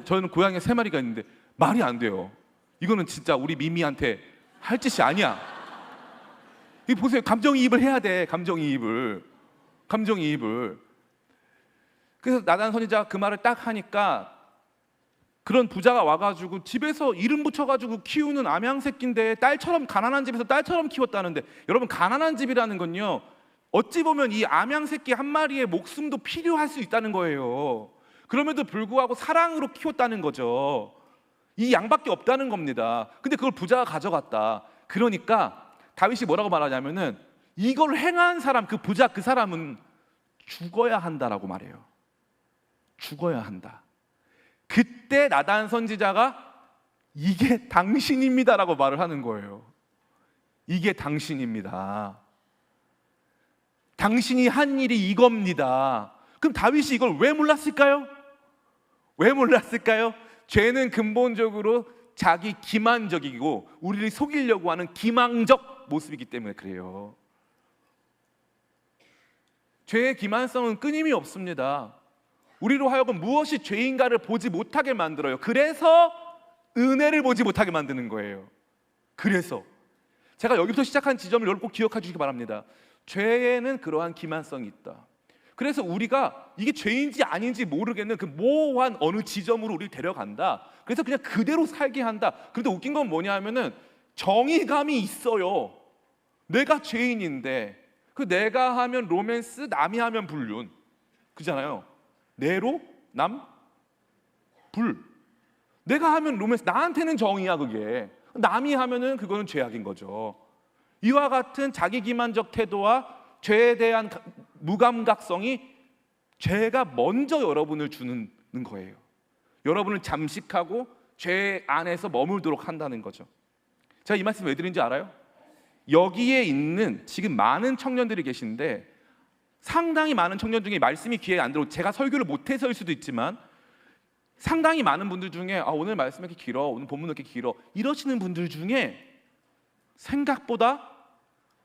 저는 고양이 3마리가 있는데 말이 안 돼요. 이거는 진짜 우리 미미한테 할 짓이 아니야. 이 보세요, 감정이입을 해야 돼. 감정이입을. 그래서 나단 선지자가 그 말을 딱 하니까 그런 부자가 와가지고 집에서 이름 붙여가지고 키우는 암양 새끼인데, 딸처럼, 가난한 집에서 딸처럼 키웠다는데, 여러분, 가난한 집이라는 건요, 어찌 보면 이 암양 새끼 한 마리의 목숨도 필요할 수 있다는 거예요. 그럼에도 불구하고 사랑으로 키웠다는 거죠. 이 양밖에 없다는 겁니다. 근데 그걸 부자가 가져갔다. 그러니까 다윗이 뭐라고 말하냐면은, 이걸 행한 사람, 그 부자, 그 사람은 죽어야 한다라고 말해요. 죽어야 한다. 그때 나단 선지자가 이게 당신입니다라고 말을 하는 거예요. 이게 당신입니다. 당신이 한 일이 이겁니다. 그럼 다윗이 이걸 왜 몰랐을까요? 왜 몰랐을까요? 죄는 근본적으로 자기 기만적이고 우리를 속이려고 하는 기망적 모습이기 때문에 그래요. 죄의 기만성은 끊임이 없습니다. 우리로 하여금 무엇이 죄인가를 보지 못하게 만들어요. 그래서 은혜를 보지 못하게 만드는 거예요. 그래서 제가 여기부터 시작한 지점을 여러분 꼭 기억해 주시기 바랍니다. 죄에는 그러한 기만성이 있다. 그래서 우리가 이게 죄인지 아닌지 모르겠는 그 모호한 어느 지점으로 우리를 데려간다. 그래서 그냥 그대로 살게 한다. 그런데 웃긴 건 뭐냐 하면은 정의감이 있어요. 내가 죄인인데, 그 내가 하면 로맨스, 남이 하면 불륜, 그잖아요. 내로 남 불. 내가 하면 로맨스, 나한테는 정의야 그게. 남이 하면은 그거는 죄악인 거죠. 이와 같은 자기 기만적 태도와 죄에 대한 무감각성이 죄가 먼저 여러분을 주는 거예요. 여러분을 잠식하고 죄 안에서 머물도록 한다는 거죠. 제가 이 말씀 왜 드린지 알아요? 여기에 있는 지금 많은 청년들이 계신데, 상당히 많은 청년 중에 말씀이 귀에 안 들어오고, 제가 설교를 못해서일 수도 있지만 상당히 많은 분들 중에 오늘 말씀 이렇게 길어, 오늘 본문 이렇게 길어, 이러시는 분들 중에 생각보다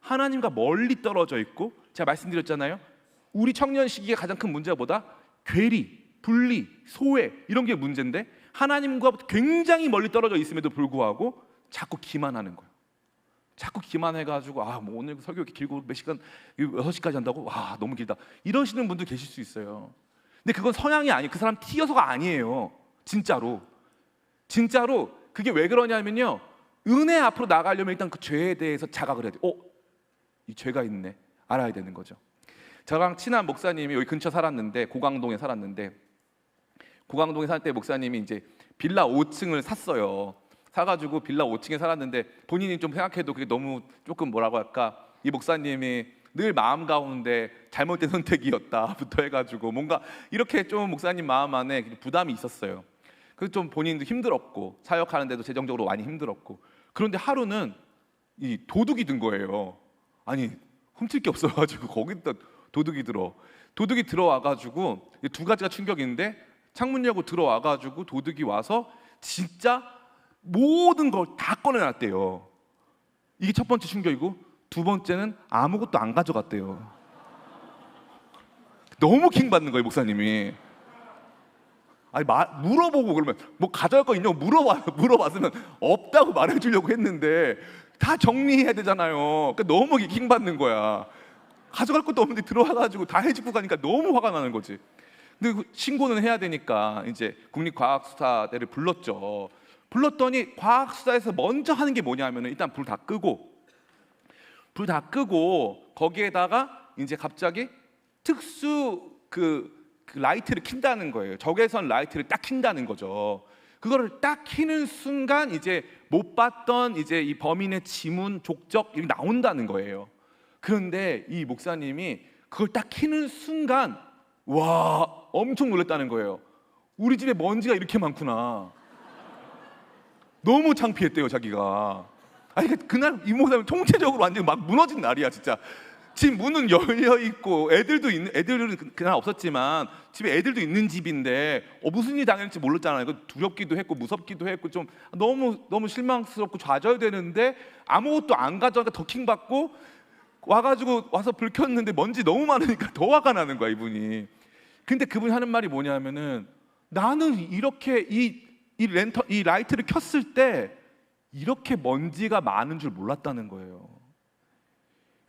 하나님과 멀리 떨어져 있고, 제가 말씀드렸잖아요. 우리 청년 시기의 가장 큰 문제가 뭐다? 괴리, 분리, 소외, 이런 게 문제인데, 하나님과 굉장히 멀리 떨어져 있음에도 불구하고 자꾸 기만하는 거예요. 자꾸 기만해가지고 뭐 오늘 설교 이렇게 길고 몇 시간, 6시까지 한다고? 너무 길다, 이러시는 분도 계실 수 있어요. 근데 그건 성향이 아니에요. 그 사람 티여서가 아니에요. 진짜로 그게 왜 그러냐면요, 은혜 앞으로 나가려면 일단 그 죄에 대해서 자각을 해야 돼요. 이 죄가 있네, 알아야 되는 거죠. 저랑 친한 목사님이 여기 근처 살았는데, 고강동에 살았는데, 고강동에 살 때 목사님이 이제 빌라 5층을 샀어요. 사가지고 빌라 5층에 살았는데, 본인이 좀 생각해도 그게 너무 조금 뭐라고 할까, 이 목사님이 늘 마음 가운데 잘못된 선택이었다부터 해가지고 뭔가 이렇게 좀 목사님 마음 안에 부담이 있었어요. 그래서 좀 본인도 힘들었고, 사역하는데도 재정적으로 많이 힘들었고. 그런데 하루는 이 도둑이 든 거예요. 아니, 훔칠 게 없어가지고 거기다 도둑이 들어와가지고, 두 가지가 충격인데, 창문 열고 들어와가지고 도둑이 와서 진짜 모든 걸 다 꺼내놨대요. 이게 첫 번째 충격이고, 두 번째는 아무것도 안 가져갔대요. 너무 킹받는 거예요, 목사님이. 아니, 물어보고, 그러면 뭐 가져갈 거 있냐고 물어봤으면 없다고 말해주려고 했는데 다 정리해야 되잖아요. 그러니까 너무 킹받는 거야. 가져갈 것도 없는데 들어와가지고 다 해주고 가니까 너무 화가 나는 거지. 근데 신고는 해야 되니까 이제 국립과학수사대를 불렀더니 과학수사에서 먼저 하는 게 뭐냐 하면 일단 불 다 끄고, 불 다 끄고 거기에다가 이제 갑자기 특수 그 라이트를 킨다는 거예요. 적외선 라이트를 딱 킨다는 거죠. 그거를 딱 켜는 순간 이제 못 봤던 이제 이 범인의 지문, 족적 이렇게 나온다는 거예요. 그런데 이 목사님이 그걸 딱 켜는 순간 와 엄청 놀랐다는 거예요. 우리 집에 먼지가 이렇게 많구나. 너무 창피했대요 자기가. 아니 그날 이 목사님 통체적으로 완전 막 무너진 날이야 진짜. 집 문은 열려 있고 애들은 그날 없었지만 집에 애들도 있는 집인데 무슨 일이 당할지 몰랐잖아요. 두렵기도 했고 무섭기도 했고 좀 너무 실망스럽고 좌절되는데 아무것도 안 가져가니까 더킹 받고 와서 불 켰는데 먼지 너무 많으니까 더 화가 나는 거야 이분이. 근데 그분이 하는 말이 뭐냐면은 나는 이렇게 이 라이트를 켰을 때 이렇게 먼지가 많은 줄 몰랐다는 거예요.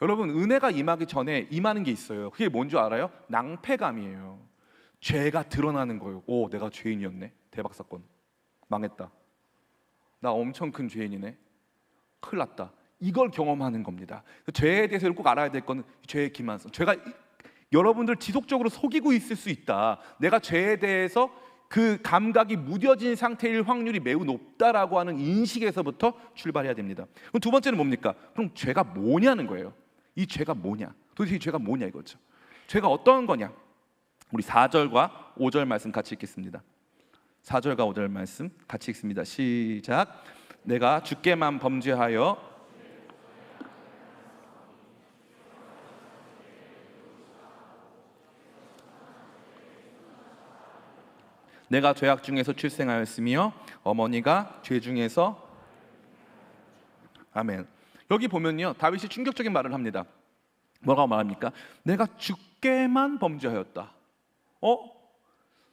여러분 은혜가 임하기 전에 임하는 게 있어요. 그게 뭔 줄 알아요? 낭패감이에요. 죄가 드러나는 거예요. 오 내가 죄인이었네. 대박 사건. 망했다. 나 엄청 큰 죄인이네. 큰일 났다. 이걸 경험하는 겁니다. 죄에 대해서 꼭 알아야 될 거는 죄의 기만성. 죄가 여러분들 지속적으로 속이고 있을 수 있다. 내가 죄에 대해서 그 감각이 무뎌진 상태일 확률이 매우 높다라고 하는 인식에서부터 출발해야 됩니다. 그럼 두 번째는 뭡니까? 그럼 죄가 뭐냐는 거예요. 이 죄가 뭐냐? 도대체 이 죄가 뭐냐 이거죠. 죄가 어떤 거냐? 우리 4절과 5절 말씀 같이 읽겠습니다. 4절과 5절 말씀 같이 읽습니다. 시작. 내가 주께만 범죄하여 내가 죄악 중에서 출생하였으며 어머니가 죄 중에서 아멘. 여기 보면요 다윗이 충격적인 말을 합니다. 뭐라고 말합니까? 내가 주께만 범죄하였다.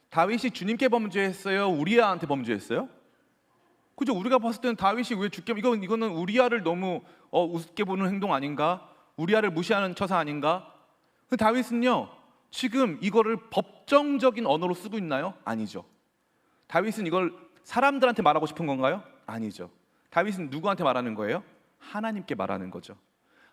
다윗이 주님께 범죄했어요? 우리아한테 범죄했어요? 그죠? 우리가 봤을 때는 다윗이 왜 주께 이거는 우리아를 너무 우습게 보는 행동 아닌가? 우리아를 무시하는 처사 아닌가? 근데 다윗은요 지금 이거를 법정적인 언어로 쓰고 있나요? 아니죠. 다윗은 이걸 사람들한테 말하고 싶은 건가요? 아니죠. 다윗은 누구한테 말하는 거예요? 하나님께 말하는 거죠.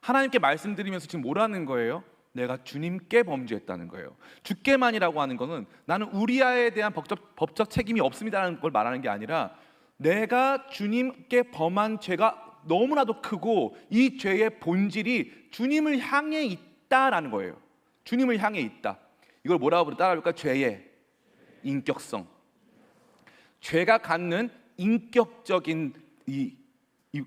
하나님께 말씀드리면서 지금 뭐라는 거예요? 내가 주님께 범죄했다는 거예요. 주께만이라고 하는 거는 나는 우리아에 대한 법적 책임이 없습니다라는 걸 말하는 게 아니라 내가 주님께 범한 죄가 너무나도 크고 이 죄의 본질이 주님을 향해 있다라는 거예요. 주님을 향해 있다. 이걸 뭐라고 따라할까? 죄의 인격성. 죄가 갖는 인격적인 이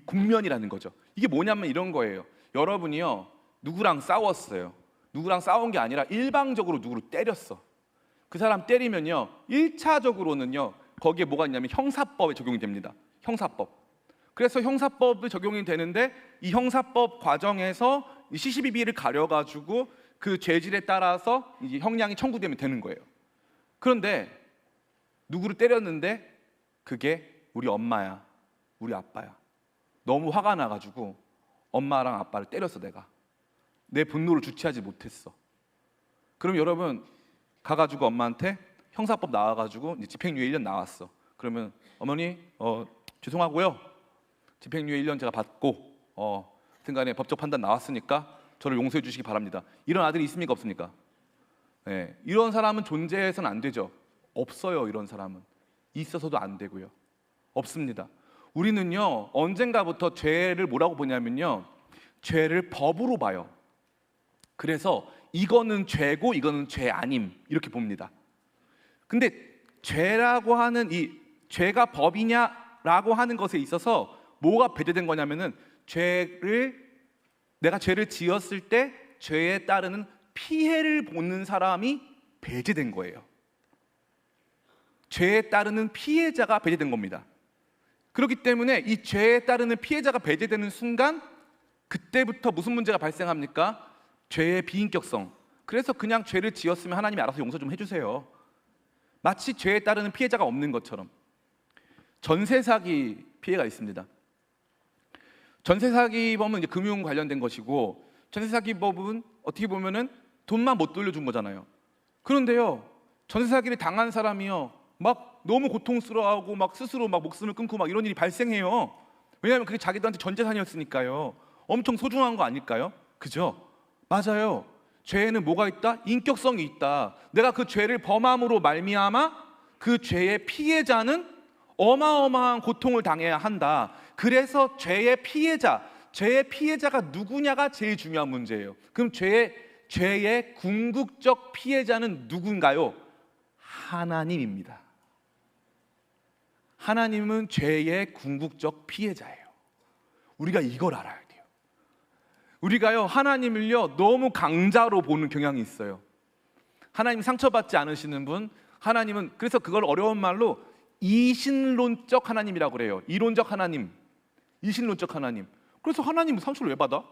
국면이라는 거죠. 이게 뭐냐면 이런 거예요. 여러분이요 누구랑 싸웠어요. 누구랑 싸운 게 아니라 일방적으로 누구를 때렸어. 그 사람 때리면요 1차적으로는요 거기에 뭐가 있냐면 형사법에 적용이 됩니다. 형사법. 그래서 형사법이 적용이 되는데 이 형사법 과정에서 시시비비를 가려가지고 그 죄질에 따라서 이제 형량이 청구되면 되는 거예요. 그런데 누구를 때렸는데 그게 우리 엄마야, 우리 아빠야. 너무 화가 나가지고 엄마랑 아빠를 때렸어. 내가 내 분노를 주체하지 못했어. 그럼 여러분 가가지고 엄마한테 형사법 나와가지고 이제 집행유예 1년 나왔어. 그러면 어머니 죄송하고요 집행유예 1년 제가 받고 하여튼간에 법적 판단 나왔으니까 저를 용서해 주시기 바랍니다. 이런 아들이 있습니까 없습니까? 네, 이런 사람은 존재해서는 안 되죠. 없어요. 이런 사람은 있어서도 안 되고요. 없습니다. 우리는요 언젠가부터 죄를 뭐라고 보냐면요 죄를 법으로 봐요. 그래서 이거는 죄고 이거는 죄 아님 이렇게 봅니다. 근데 죄라고 하는 이 죄가 법이냐라고 하는 것에 있어서 뭐가 배제된 거냐면은 내가 죄를 지었을 때 죄에 따르는 피해를 보는 사람이 배제된 거예요. 죄에 따르는 피해자가 배제된 겁니다. 그렇기 때문에 이 죄에 따르는 피해자가 배제되는 순간 그때부터 무슨 문제가 발생합니까? 죄의 비인격성. 그래서 그냥 죄를 지었으면 하나님이 알아서 용서 좀 해주세요. 마치 죄에 따르는 피해자가 없는 것처럼. 전세 사기 피해가 있습니다. 전세 사기범은 이제 금융 관련된 것이고 전세 사기범은 어떻게 보면은 돈만 못 돌려준 거잖아요. 그런데요 전세 사기를 당한 사람이요 막 너무 고통스러워하고 막 스스로 막 목숨을 끊고 막 이런 일이 발생해요. 왜냐하면 그게 자기들한테 전 재산이었으니까요. 엄청 소중한 거 아닐까요? 그죠? 맞아요. 죄에는 뭐가 있다? 인격성이 있다. 내가 그 죄를 범함으로 말미암아 그 죄의 피해자는 어마어마한 고통을 당해야 한다. 그래서 죄의 피해자가 누구냐가 제일 중요한 문제예요. 그럼 죄의 궁극적 피해자는 누군가요? 하나님입니다. 하나님은 죄의 궁극적 피해자예요. 우리가 이걸 알아야 돼요. 우리가요, 하나님을요, 너무 강자로 보는 경향이 있어요. 하나님 상처받지 않으시는 분, 하나님은, 그래서 그걸 어려운 말로 이신론적 하나님이라고 그래요. 이론적 하나님, 이신론적 하나님. 그래서 하나님은 상처를 왜 받아?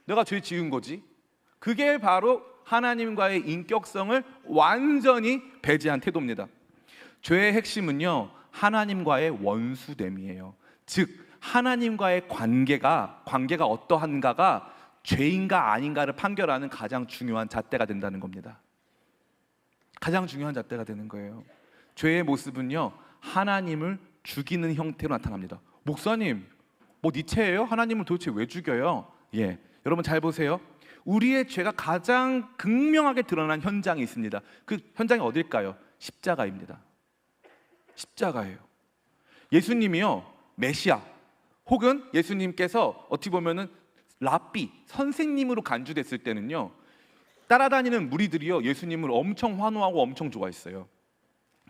내가 죄 지은 거지. 그게 바로 하나님과의 인격성을 완전히 배제한 태도입니다. 죄의 핵심은요, 하나님과의 원수됨이에요. 즉 하나님과의 관계가 어떠한가가 죄인가 아닌가를 판결하는 가장 중요한 잣대가 된다는 겁니다. 가장 중요한 잣대가 되는 거예요. 죄의 모습은요, 하나님을 죽이는 형태로 나타납니다. 목사님, 뭐 니체예요? 하나님을 도대체 왜 죽여요? 예, 여러분 잘 보세요. 우리의 죄가 가장 극명하게 드러난 현장이 있습니다. 그 현장이 어딜까요? 십자가입니다. 십자가예요. 예수님이요, 메시아 혹은 예수님께서 어떻게 보면은 랍비, 선생님으로 간주됐을 때는요, 따라다니는 무리들이요, 예수님을 엄청 환호하고 엄청 좋아했어요.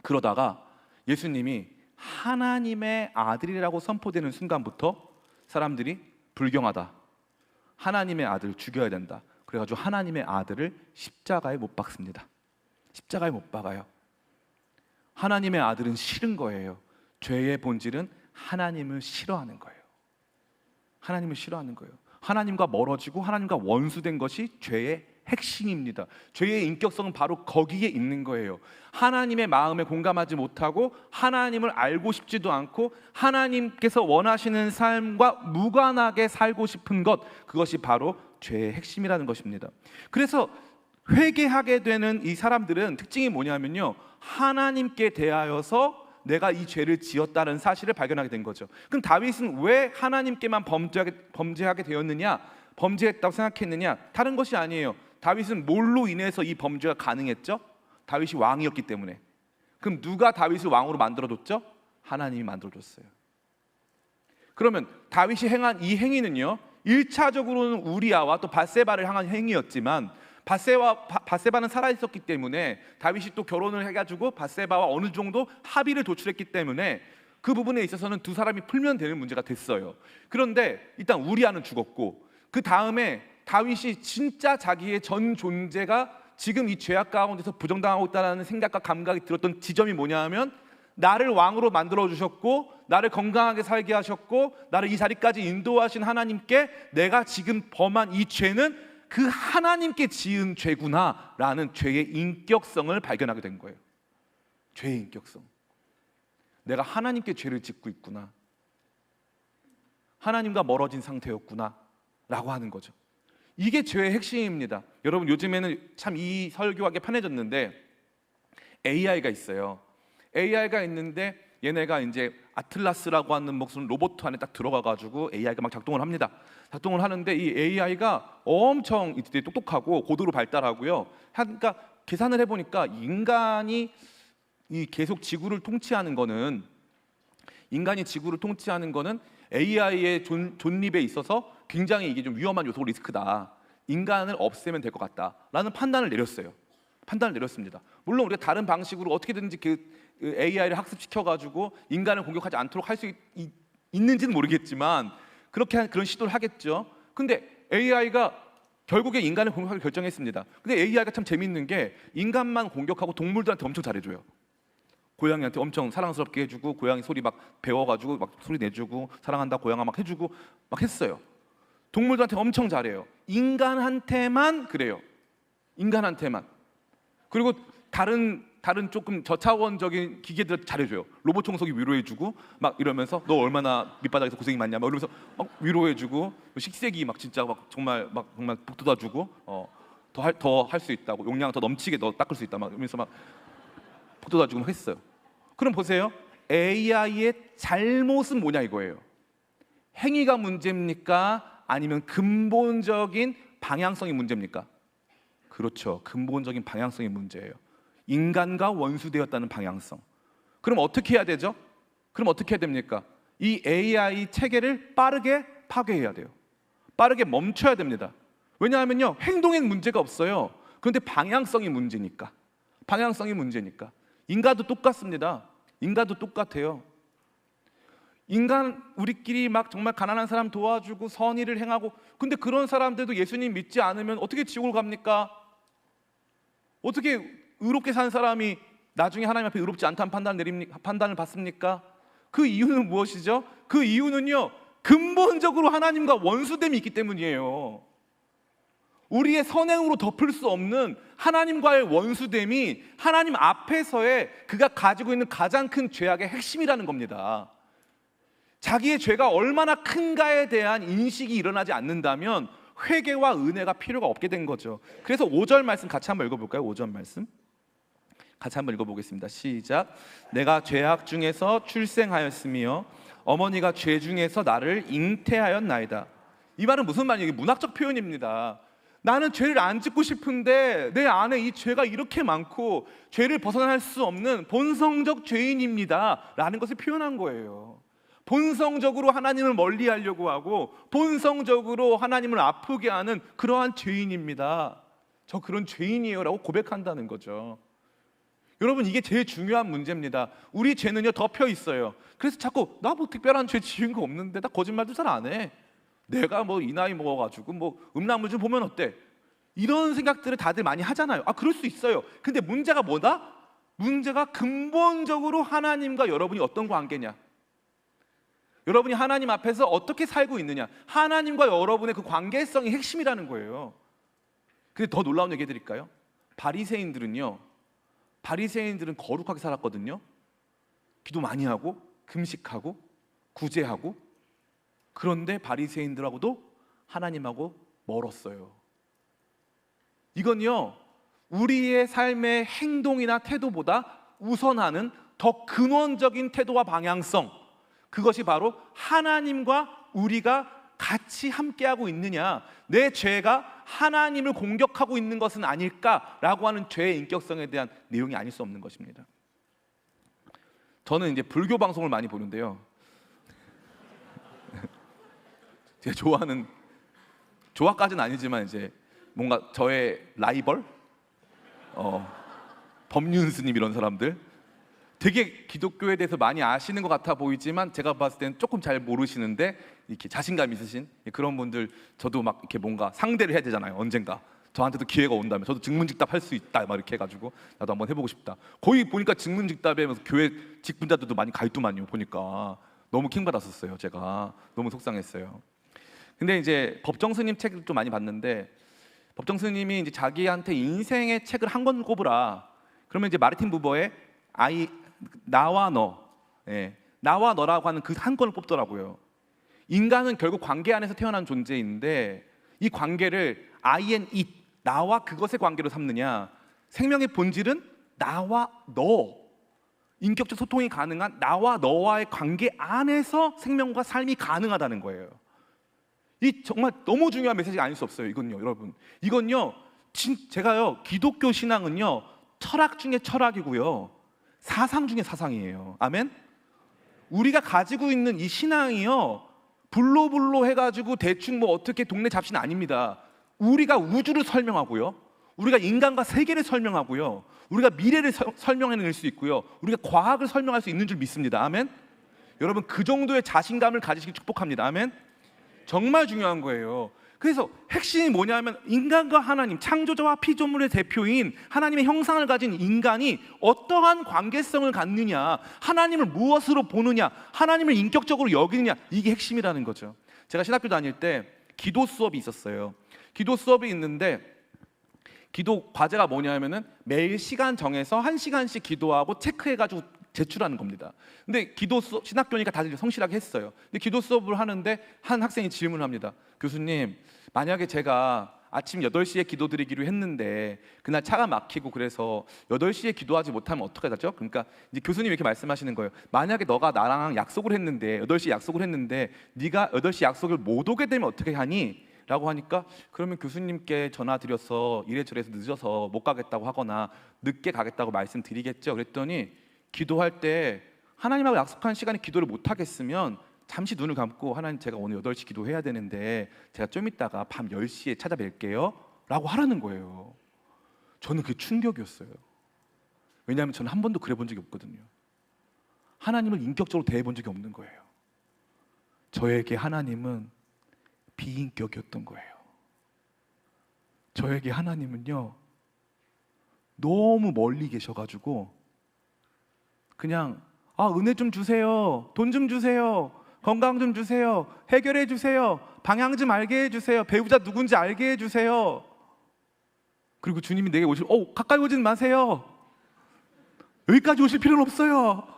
그러다가 예수님이 하나님의 아들이라고 선포되는 순간부터 사람들이 불경하다, 하나님의 아들을 죽여야 된다, 그래가지고 하나님의 아들을 십자가에 못 박습니다. 십자가에 못 박아요. 하나님의 아들은 싫은 거예요. 죄의 본질은 하나님을 싫어하는 거예요. 하나님을 싫어하는 거예요. 하나님과 멀어지고 하나님과 원수된 것이 죄의 핵심입니다. 죄의 인격성은 바로 거기에 있는 거예요. 하나님의 마음에 공감하지 못하고 하나님을 알고 싶지도 않고 하나님께서 원하시는 삶과 무관하게 살고 싶은 것, 그것이 바로 죄의 핵심이라는 것입니다. 그래서 회개하게 되는 이 사람들은 특징이 뭐냐면요, 하나님께 대하여서 내가 이 죄를 지었다는 사실을 발견하게 된 거죠. 그럼 다윗은 왜 하나님께만 범죄하게 되었느냐, 범죄했다고 생각했느냐? 다른 것이 아니에요. 다윗은 뭘로 인해서 이 범죄가 가능했죠? 다윗이 왕이었기 때문에. 그럼 누가 다윗을 왕으로 만들어줬죠? 하나님이 만들어줬어요. 그러면 다윗이 행한 이 행위는요, 1차적으로는 우리아와 또 밧세바를 향한 행위였지만 밧세바는 살아있었기 때문에 다윗이 또 결혼을 해가지고 밧세바와 어느 정도 합의를 도출했기 때문에 그 부분에 있어서는 두 사람이 풀면 되는 문제가 됐어요. 그런데 일단 우리아는 죽었고, 그 다음에 다윗이 진짜 자기의 전 존재가 지금 이 죄악 가운데서 부정당하고 있다는 생각과 감각이 들었던 지점이 뭐냐 하면, 나를 왕으로 만들어 주셨고 나를 건강하게 살게 하셨고 나를 이 자리까지 인도하신 하나님께 내가 지금 범한 이 죄는 그 하나님께 지은 죄구나 라는 죄의 인격성을 발견하게 된 거예요. 죄의 인격성. 내가 하나님께 죄를 짓고 있구나, 하나님과 멀어진 상태였구나 라고 하는 거죠. 이게 죄의 핵심입니다. 여러분, 요즘에는 참 이 설교하기 편해졌는데 AI가 있어요. AI가 있는데 얘네가 이제 아틀라스라고 하는 무슨 로봇 안에 딱 들어가가지고 AI가 막 작동을 합니다. 작동을 하는데 이 AI가 엄청 똑똑하고 고도로 발달하고요. 그러니까 계산을 해보니까 인간이 계속 지구를 통치하는 거는 AI의 존립에 있어서 굉장히 이게 좀 위험한 요소, 리스크다. 인간을 없애면 될 것 같다라는 판단을 내렸습니다. 물론 우리가 다른 방식으로 어떻게든지 그 AI를 학습시켜가지고 인간을 공격하지 않도록 할 수 있는지는 모르겠지만 그런 시도를 하겠죠. 근데 AI가 결국에 인간을 공격하기 결정했습니다. 근데 AI가 참 재밌는 게 인간만 공격하고 동물들한테 엄청 잘해줘요. 고양이한테 엄청 사랑스럽게 해주고, 고양이 소리 막 배워가지고 막 소리 내주고, 사랑한다 고양아 막 해주고 막 했어요. 동물들한테 엄청 잘해요. 인간한테만 그래요. 인간한테만. 그리고 다른 조금 저차원적인 기계들 잘해줘요. 로봇 청소기 위로해주고 막 이러면서 너 얼마나 밑바닥에서 고생이 많냐 막 이러면서 막 위로해주고, 식세기 막 진짜 막 정말 북돋아주고 더 할 수 있다고, 용량 더 넘치게 너 닦을 수 있다 막 이러면서 막 북돋아주고 막 했어요. 그럼 보세요. AI의 잘못은 뭐냐 이거예요. 행위가 문제입니까? 아니면 근본적인 방향성이 문제입니까? 그렇죠. 근본적인 방향성이 문제예요. 인간과 원수되었다는 방향성. 그럼 어떻게 해야 되죠? 그럼 어떻게 해야 됩니까? 이 AI 체계를 빠르게 파괴해야 돼요. 빠르게 멈춰야 됩니다. 왜냐하면요, 행동엔 문제가 없어요. 그런데 방향성이 문제니까. 방향성이 문제니까. 인간도 똑같습니다. 인간도 똑같아요. 인간 우리끼리 막 정말 가난한 사람 도와주고 선의를 행하고, 근데 그런 사람들도 예수님 믿지 않으면 어떻게 지옥을 갑니까? 어떻게 의롭게 산 사람이 나중에 하나님 앞에 의롭지 않다는 판단을 받습니까? 그 이유는 무엇이죠? 그 이유는요, 근본적으로 하나님과 원수됨이 있기 때문이에요. 우리의 선행으로 덮을 수 없는 하나님과의 원수됨이 하나님 앞에서의 그가 가지고 있는 가장 큰 죄악의 핵심이라는 겁니다. 자기의 죄가 얼마나 큰가에 대한 인식이 일어나지 않는다면 회개와 은혜가 필요가 없게 된 거죠. 그래서 5절 말씀 같이 한번 읽어볼까요? 5절 말씀 같이 한번 읽어보겠습니다. 시작. 내가 죄악 중에서 출생하였으며 어머니가 죄 중에서 나를 잉태하였나이다. 이 말은 무슨 말이에요? 이게 문학적 표현입니다. 나는 죄를 안 짓고 싶은데 내 안에 이 죄가 이렇게 많고 죄를 벗어날 수 없는 본성적 죄인입니다 라는 것을 표현한 거예요. 본성적으로 하나님을 멀리하려고 하고 본성적으로 하나님을 아프게 하는 그러한 죄인입니다. 저 그런 죄인이에요 라고 고백한다는 거죠. 여러분, 이게 제일 중요한 문제입니다. 우리 죄는요 덮여 있어요. 그래서 자꾸 나 뭐 특별한 죄 지은 거 없는데, 나 거짓말도 잘 안 해, 내가 뭐 이 나이 먹어가지고 뭐 음란물 좀 보면 어때, 이런 생각들을 다들 많이 하잖아요. 그럴 수 있어요. 근데 문제가 뭐다? 문제가 근본적으로 하나님과 여러분이 어떤 관계냐, 여러분이 하나님 앞에서 어떻게 살고 있느냐, 하나님과 여러분의 그 관계성이 핵심이라는 거예요. 근데 더 놀라운 얘기 해드릴까요? 바리새인들은 거룩하게 살았거든요. 기도 많이 하고 금식하고 구제하고. 그런데 바리새인들하고도 하나님하고 멀었어요. 이건요, 우리의 삶의 행동이나 태도보다 우선하는 더 근원적인 태도와 방향성, 그것이 바로 하나님과 우리가 같이 함께하고 있느냐, 내 죄가 하나님을 공격하고 있는 것은 아닐까라고 하는 죄의 인격성에 대한 내용이 아닐 수 없는 것입니다. 저는 이제 불교 방송을 많이 보는데요, 제가 좋아하는, 조화까지는 아니지만 이제 뭔가 저의 라이벌, 법륜스님 이런 사람들 되게 기독교에 대해서 많이 아시는 것 같아 보이지만 제가 봤을 때는 조금 잘 모르시는데 이렇게 자신감 있으신 그런 분들, 저도 막 이렇게 뭔가 상대를 해야 되잖아요. 언젠가 저한테도 기회가 온다면 저도 증문즉답 할 수 있다 막 이렇게 해가지고 나도 한번 해보고 싶다. 거의 보니까 증문즉답에 교회 직분자들도 많이 가 있더만요. 보니까 너무 킹받았었어요. 제가 너무 속상했어요. 근데 이제 법정 스님 책을 좀 많이 봤는데, 법정 스님이 이제 자기한테 인생의 책을 한 권 꼽으라 그러면 이제 마르틴 부버의 나와 너, 나와 너라고 하는 그 한 권을 뽑더라고요. 인간은 결국 관계 안에서 태어난 존재인데 이 관계를 I and it, 나와 그것의 관계로 삼느냐, 생명의 본질은 나와 너, 인격적 소통이 가능한 나와 너와의 관계 안에서 생명과 삶이 가능하다는 거예요. 이 정말 너무 중요한 메시지가 아닐 수 없어요. 이건요, 여러분, 이건요, 제가요, 기독교 신앙은요 철학 중에 철학이고요, 사상 중에 사상이에요. 아멘? 우리가 가지고 있는 이 신앙이요, 불로불로 해가지고 대충 뭐 어떻게 동네 잡신 아닙니다. 우리가 우주를 설명하고요, 우리가 인간과 세계를 설명하고요, 우리가 미래를 설명해낼 수 있고요, 우리가 과학을 설명할 수 있는 줄 믿습니다. 아멘? 여러분, 그 정도의 자신감을 가지시길 축복합니다. 아멘? 정말 중요한 거예요. 그래서 핵심이 뭐냐면 인간과 하나님, 창조자와 피조물의 대표인 하나님의 형상을 가진 인간이 어떠한 관계성을 갖느냐, 하나님을 무엇으로 보느냐, 하나님을 인격적으로 여기느냐, 이게 핵심이라는 거죠. 제가 신학교 다닐 때 기도 수업이 있었어요. 기도 수업이 있는데 기도 과제가 뭐냐면은 매일 시간 정해서 1시간씩 기도하고 체크해가지고 제출하는 겁니다. 근데 기도 수업, 신학교니까 다들 성실하게 했어요. 근데 기도 수업을 하는데 한 학생이 질문을 합니다. 교수님, 만약에 제가 아침 8시에 기도드리기로 했는데 그날 차가 막히고 그래서 8시에 기도하지 못하면 어떻게 하죠? 그러니까 이제 교수님이 이렇게 말씀하시는 거예요. 만약에 너가 나랑 약속을 했는데 8시에 약속을 했는데 네가 8시 약속을 못 오게 되면 어떻게 하니? 라고 하니까 그러면 교수님께 전화 드려서 이래저래서 늦어서 못 가겠다고 하거나 늦게 가겠다고 말씀드리겠죠. 그랬더니 기도할 때 하나님하고 약속한 시간에 기도를 못 하겠으면 잠시 눈을 감고 하나님 제가 오늘 8시 기도해야 되는데 제가 좀 있다가 밤 10시에 찾아뵐게요 라고 하라는 거예요. 저는 그게 충격이었어요. 왜냐하면 저는 한 번도 그래 본 적이 없거든요. 하나님을 인격적으로 대해 본 적이 없는 거예요. 저에게 하나님은 비인격이었던 거예요. 저에게 하나님은요 너무 멀리 계셔가지고 그냥 은혜 좀 주세요, 돈 좀 주세요, 건강 좀 주세요, 해결해 주세요, 방향 좀 알게 해주세요, 배우자 누군지 알게 해주세요. 그리고 주님이 내게 가까이 오진 마세요. 여기까지 오실 필요는 없어요.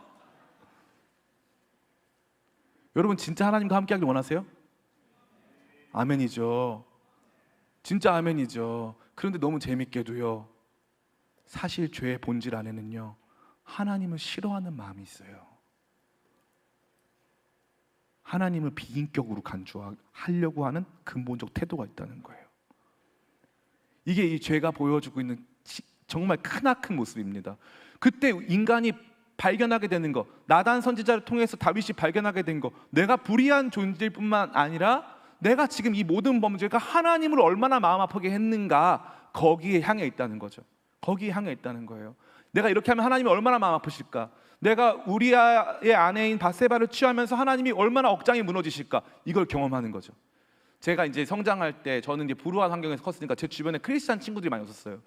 여러분 진짜 하나님과 함께 하길 원하세요? 아멘이죠. 진짜 아멘이죠. 그런데 너무 재밌게도요 사실 죄의 본질 안에는요 하나님을 싫어하는 마음이 있어요. 하나님을 비인격으로 간주하려고 하는 근본적 태도가 있다는 거예요. 이게 이 죄가 보여주고 있는 정말 크나큰 모습입니다. 그때 인간이 발견하게 되는 거, 나단 선지자를 통해서 다윗이 발견하게 된 거, 내가 불의한 존재일 뿐만 아니라 내가 지금 이 모든 범죄가 하나님을 얼마나 마음 아프게 했는가, 거기에 향해 있다는 거죠. 거기에 향해 있다는 거예요. 내가 이렇게 하면 하나님이 얼마나 마음 아프실까? 내가 우리아의 아내인 바세바를 취하면서 하나님이 얼마나 억장이 무너지실까? 이걸 경험하는 거죠. 제가 이제 성장할 때 저는 이제 불우한 환경에서 컸으니까 제 주변에 크리스찬 친구들이 많이 없었어요.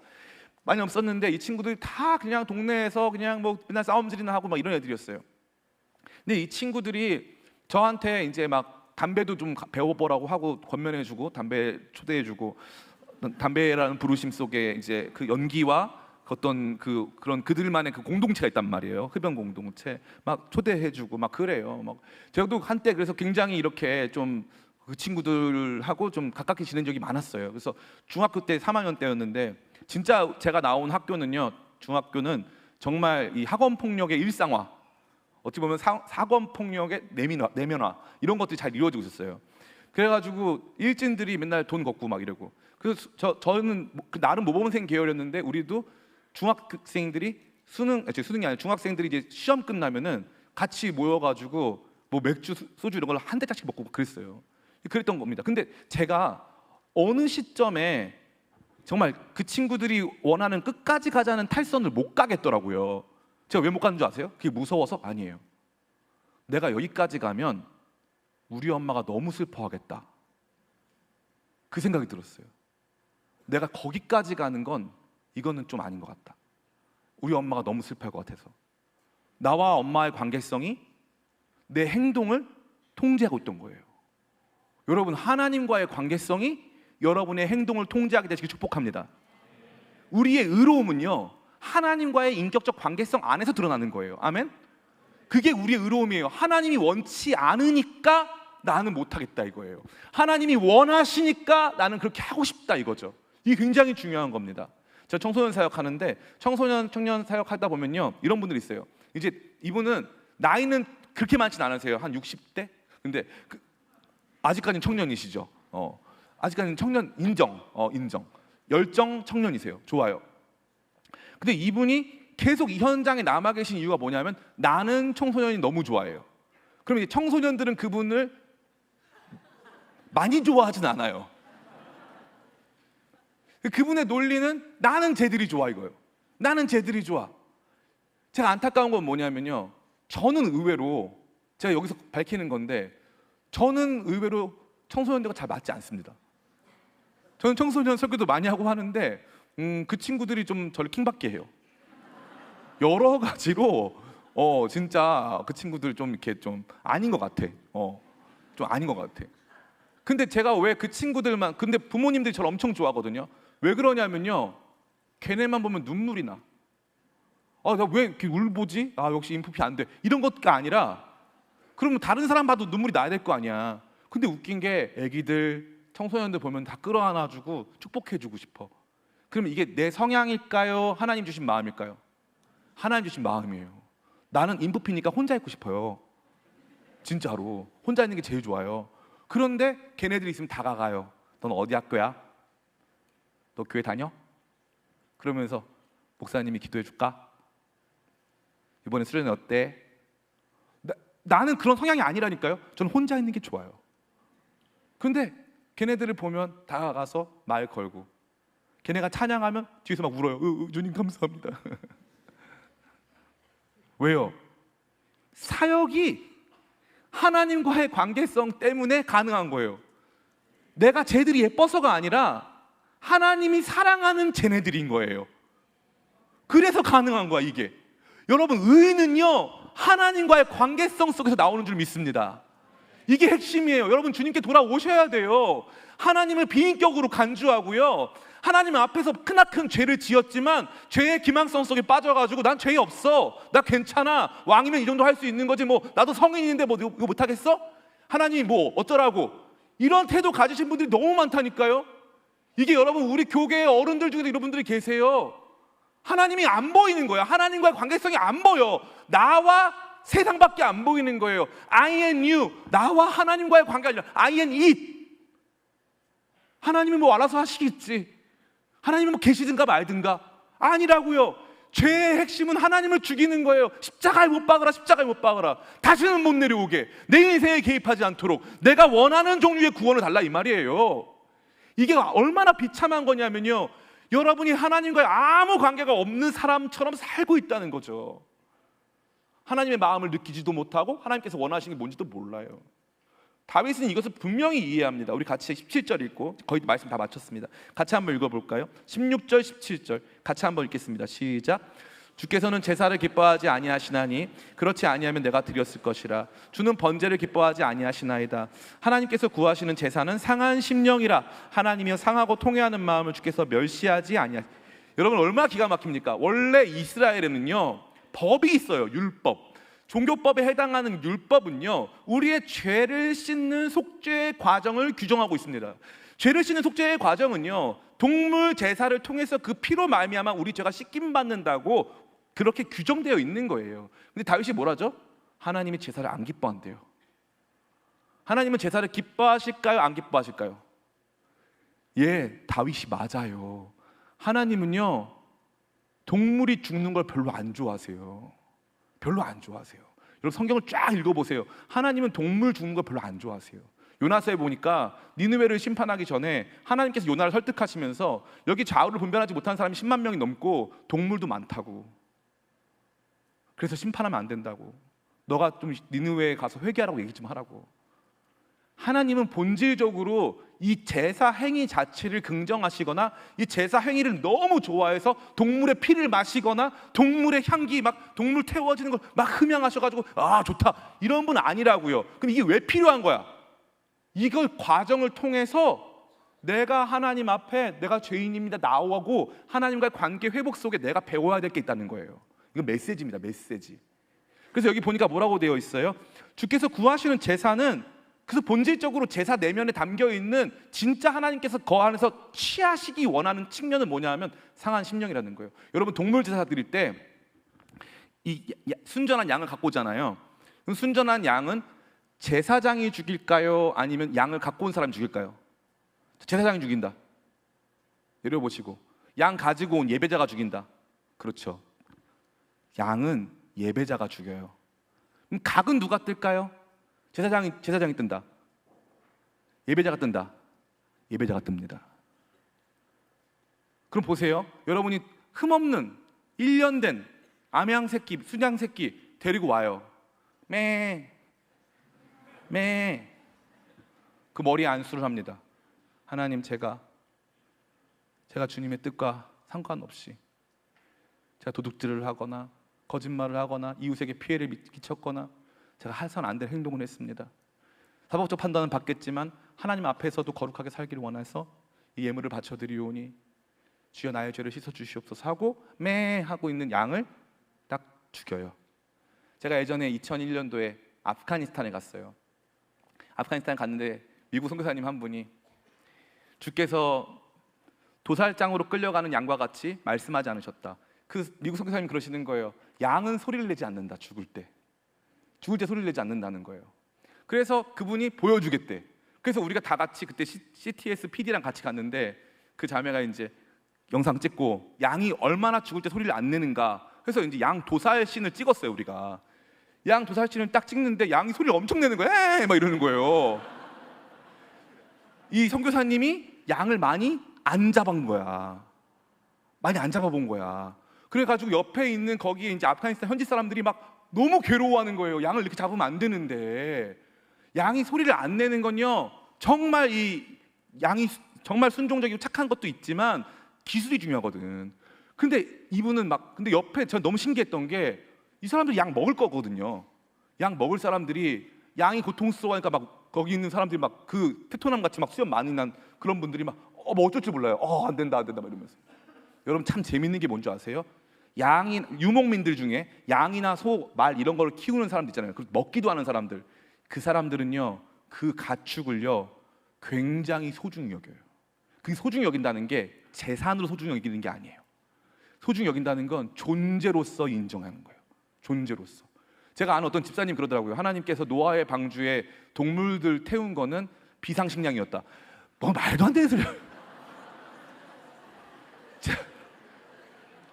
많이 없었는데 이 친구들이 다 그냥 동네에서 그냥 뭐 맨날 싸움질이나 하고 막 이런 애들이었어요. 근데 이 친구들이 저한테 이제 막 담배도 좀 배워보라고 하고 권면해주고 담배 초대해주고, 담배라는 부르심 속에 이제 그 연기와 어떤 그런 그들만의 그 공동체가 있단 말이에요. 흡연 공동체 막 초대해주고 막 그래요. 막 저도 한때 그래서 굉장히 이렇게 좀 그 친구들하고 좀 가깝게 지낸 적이 많았어요. 그래서 중학교 때 3학년 때였는데 진짜 제가 나온 학교는요, 중학교는 정말 이 학원 폭력의 일상화, 어찌 보면 학원 폭력의 내면화 이런 것들이 잘 이루어지고 있었어요. 그래가지고 일진들이 맨날 돈 걷고 막 이러고, 그래서 저는 나름 모범생 계열이었는데 우리도 중학생들이 수능이 아니라 중학생들이 이제 시험 끝나면은 같이 모여가지고 뭐 맥주, 소주 이런 걸 한 대짜씩 먹고 그랬어요. 그랬던 겁니다. 근데 제가 어느 시점에 정말 그 친구들이 원하는 끝까지 가자는 탈선을 못 가겠더라고요. 제가 왜 못 가는 줄 아세요? 그게 무서워서? 아니에요. 내가 여기까지 가면 우리 엄마가 너무 슬퍼하겠다, 그 생각이 들었어요. 내가 거기까지 가는 건 이거는 좀 아닌 것 같다. 우리 엄마가 너무 슬퍼할 것 같아서. 나와 엄마의 관계성이 내 행동을 통제하고 있던 거예요. 여러분, 하나님과의 관계성이 여러분의 행동을 통제하게 되시길 축복합니다. 우리의 의로움은요, 하나님과의 인격적 관계성 안에서 드러나는 거예요. 아멘? 그게 우리의 의로움이에요. 하나님이 원치 않으니까 나는 못하겠다 이거예요. 하나님이 원하시니까 나는 그렇게 하고 싶다 이거죠. 이게 굉장히 중요한 겁니다. 제가 청소년 사역하는데 청년 사역하다 보면요, 이런 분들이 있어요. 이제 이분은 나이는 그렇게 많진 않으세요. 한 60대? 근데 아직까지는 청년이시죠. 아직까지는 청년 인정. 열정 청년이세요. 좋아요. 근데 이분이 계속 이 현장에 남아 계신 이유가 뭐냐면 나는 청소년이 너무 좋아해요. 그럼 이제 청소년들은 그분을 많이 좋아하진 않아요. 그분의 논리는 나는 쟤들이 좋아 이거예요. 나는 쟤들이 좋아. 제가 안타까운 건 뭐냐면요, 저는 의외로, 제가 여기서 밝히는 건데, 저는 의외로 청소년들과 잘 맞지 않습니다. 저는 청소년 설교도 많이 하고 하는데 그 친구들이 좀 저를 킹받게 해요. 여러 가지로 진짜 그 친구들 좀 이렇게 좀 아닌 것 같아. 좀 아닌 것 같아. 근데 제가 왜 그 친구들만, 근데 부모님들이 저를 엄청 좋아하거든요. 왜 그러냐면요, 걔네만 보면 눈물이 나. 나 왜 이렇게 울보지? 역시 인풋이 안 돼. 이런 것가 아니라, 그러면 다른 사람 봐도 눈물이 나야 될 거 아니야. 근데 웃긴 게 애기들, 청소년들 보면 다 끌어안아주고 축복해주고 싶어. 그러면 이게 내 성향일까요? 하나님 주신 마음일까요? 하나님 주신 마음이에요. 나는 인프피니까 혼자 있고 싶어요. 진짜로 혼자 있는 게 제일 좋아요. 그런데 걔네들이 있으면 다가가요. 넌 어디 학교야? 너 교회 다녀? 그러면서 목사님이 기도해 줄까? 이번에 수련회 어때? 나는 그런 성향이 아니라니까요. 저는 혼자 있는 게 좋아요. 근데 걔네들을 보면 다가가서 말 걸고, 걔네가 찬양하면 뒤에서 막 울어요. 주님 감사합니다. 왜요? 사역이 하나님과의 관계성 때문에 가능한 거예요. 내가 쟤들이 예뻐서가 아니라 하나님이 사랑하는 쟤네들인 거예요. 그래서 가능한 거야 이게. 여러분, 의는요 하나님과의 관계성 속에서 나오는 줄 믿습니다. 이게 핵심이에요. 여러분, 주님께 돌아오셔야 돼요. 하나님을 비인격으로 간주하고요, 하나님 앞에서 크나큰 죄를 지었지만 죄의 기망성 속에 빠져가지고 난 죄 없어, 나 괜찮아, 왕이면 이 정도 할 수 있는 거지, 뭐 나도 성인인데 뭐 이거 못하겠어? 하나님이 뭐 어쩌라고, 이런 태도 가지신 분들이 너무 많다니까요. 이게 여러분, 우리 교계의 어른들 중에도 이런 분들이 계세요. 하나님이 안 보이는 거야. 하나님과의 관계성이 안 보여. 나와 세상밖에 안 보이는 거예요. I and you, 나와 하나님과의 관계가 아니라 I and it. 하나님이 뭐 알아서 하시겠지, 하나님이 뭐 계시든가 말든가. 아니라고요. 죄의 핵심은 하나님을 죽이는 거예요. 십자가에 못 박으라, 십자가에 못 박으라. 다시는 못 내려오게, 내 인생에 개입하지 않도록 내가 원하는 종류의 구원을 달라, 이 말이에요. 이게 얼마나 비참한 거냐면요, 여러분이 하나님과의 아무 관계가 없는 사람처럼 살고 있다는 거죠. 하나님의 마음을 느끼지도 못하고 하나님께서 원하시는 게 뭔지도 몰라요. 다윗은 이것을 분명히 이해합니다. 우리 같이 17절 읽고 거의 말씀 다 마쳤습니다. 같이 한번 읽어볼까요? 16절 17절 같이 한번 읽겠습니다. 시작. 주께서는 제사를 기뻐하지 아니하시나니 그렇지 아니하면 내가 드렸을 것이라. 주는 번제를 기뻐하지 아니하시나이다. 하나님께서 구하시는 제사는 상한 심령이라. 하나님이여 상하고 통회하는 마음을 주께서 멸시하지 아니하. 여러분, 얼마나 기가 막힙니까? 원래 이스라엘에는요 법이 있어요. 율법. 종교법에 해당하는 율법은요 우리의 죄를 씻는 속죄의 과정을 규정하고 있습니다. 죄를 씻는 속죄의 과정은요 동물 제사를 통해서 그 피로 말미암아 우리 죄가 씻김 받는다고 그렇게 규정되어 있는 거예요. 근데 다윗이 뭐라죠? 하나님이 제사를 안 기뻐한대요. 하나님은 제사를 기뻐하실까요? 안 기뻐하실까요? 예, 다윗이 맞아요. 하나님은요 동물이 죽는 걸 별로 안 좋아하세요. 별로 안 좋아하세요. 여러분, 성경을 쫙 읽어보세요. 하나님은 동물 죽는 걸 별로 안 좋아하세요. 요나서에 보니까 니느웨를 심판하기 전에 하나님께서 요나를 설득하시면서 여기 좌우를 분별하지 못한 사람이 10만 명이 넘고 동물도 많다고, 그래서 심판하면 안 된다고, 너가 좀 니느웨에 가서 회개하라고 얘기 좀 하라고. 하나님은 본질적으로 이 제사 행위 자체를 긍정하시거나 이 제사 행위를 너무 좋아해서 동물의 피를 마시거나 동물의 향기, 막 동물 태워지는 걸 막 흠양하셔가지고 아 좋다 이런 분 아니라고요. 그럼 이게 왜 필요한 거야? 이걸 과정을 통해서 내가 하나님 앞에 내가 죄인입니다 나오고 하나님과의 관계 회복 속에 내가 배워야 될 게 있다는 거예요. 이건 메시지입니다. 메시지. 그래서 여기 보니까 뭐라고 되어 있어요? 주께서 구하시는 제사는, 그래서 본질적으로 제사 내면에 담겨있는 진짜 하나님께서 거하면서 취하시기 원하는 측면은 뭐냐 하면 상한 심령이라는 거예요. 여러분, 동물 제사 드릴 때 이 순전한 양을 갖고 오잖아요. 그럼 순전한 양은 제사장이 죽일까요? 아니면 양을 갖고 온 사람이 죽일까요? 제사장이 죽인다. 내려보시고. 양 가지고 온 예배자가 죽인다. 그렇죠. 양은 예배자가 죽여요. 그럼 각은 누가 뜰까요? 제사장이 뜬다. 예배자가 뜬다. 예배자가 뜹니다. 그럼 보세요. 여러분이 흠없는 1년 된 암양 새끼, 순양 새끼 데리고 와요. 매. 그 머리에 안수를 합니다. 하나님, 제가 주님의 뜻과 상관없이 제가 도둑질을 하거나 거짓말을 하거나 이웃에게 피해를 끼쳤거나 제가 해서는 안 될 행동을 했습니다. 사법적 판단은 받겠지만 하나님 앞에서도 거룩하게 살기를 원해서 이 예물을 바쳐드리오니 주여 나의 죄를 씻어주시옵소서 하고 매 하고 있는 양을 딱 죽여요. 제가 예전에 2001년도에 아프가니스탄에 갔어요. 아프가니스탄에 갔는데 미국 선교사님 한 분이 주께서 도살장으로 끌려가는 양과 같이 말씀하지 않으셨다. 그 미국 선교사님 그러시는 거예요. 양은 소리를 내지 않는다. 죽을 때 소리를 내지 않는다는 거예요. 그래서 그분이 보여주겠대. 그래서 우리가 다 같이 그때 CTS PD랑 같이 갔는데 그 자매가 이제 영상 찍고 양이 얼마나 죽을 때 소리를 안 내는가. 그래서 이제 양 도살 씬을 찍었어요. 우리가 양 도살 씬을 딱 찍는데 양이 소리를 엄청 내는 거예요. 에이! 막 이러는 거예요. 이 선교사님이 양을 많이 안 잡은 거야. 많이 안 잡아본 거야. 그래가지고 옆에 있는 거기에 이제 아프가니스탄 현지 사람들이 막 너무 괴로워하는 거예요. 양을 이렇게 잡으면 안 되는데. 양이 소리를 안 내는 건요, 정말 이 양이 정말 순종적이고 착한 것도 있지만 기술이 중요하거든. 근데 이분은 막, 근데 옆에 저 너무 신기했던 게 이 사람들이 양 먹을 거거든요. 양 먹을 사람들이 양이 고통스러워하니까 막 거기 있는 사람들이 막 그 테토남 같이 막 수염 많이 난 그런 분들이 막 뭐 어쩔 줄 몰라요. 안 된다 막 이러면서. 여러분 참 재밌는 게 뭔지 아세요? 양이 유목민들 중에 양이나 소, 말 이런 걸 키우는 사람들 있잖아요. 그리고 먹기도 하는 사람들. 그 사람들은요, 그 가축을요 굉장히 소중히 여겨요. 그 소중히 여긴다는 게 재산으로 소중히 여기는 게 아니에요. 소중히 여긴다는 건 존재로서 인정하는 거예요. 존재로서. 제가 아는 어떤 집사님 그러더라고요. 하나님께서 노아의 방주에 동물들 태운 거는 비상식량이었다. 뭐 말도 안 되는 소리야.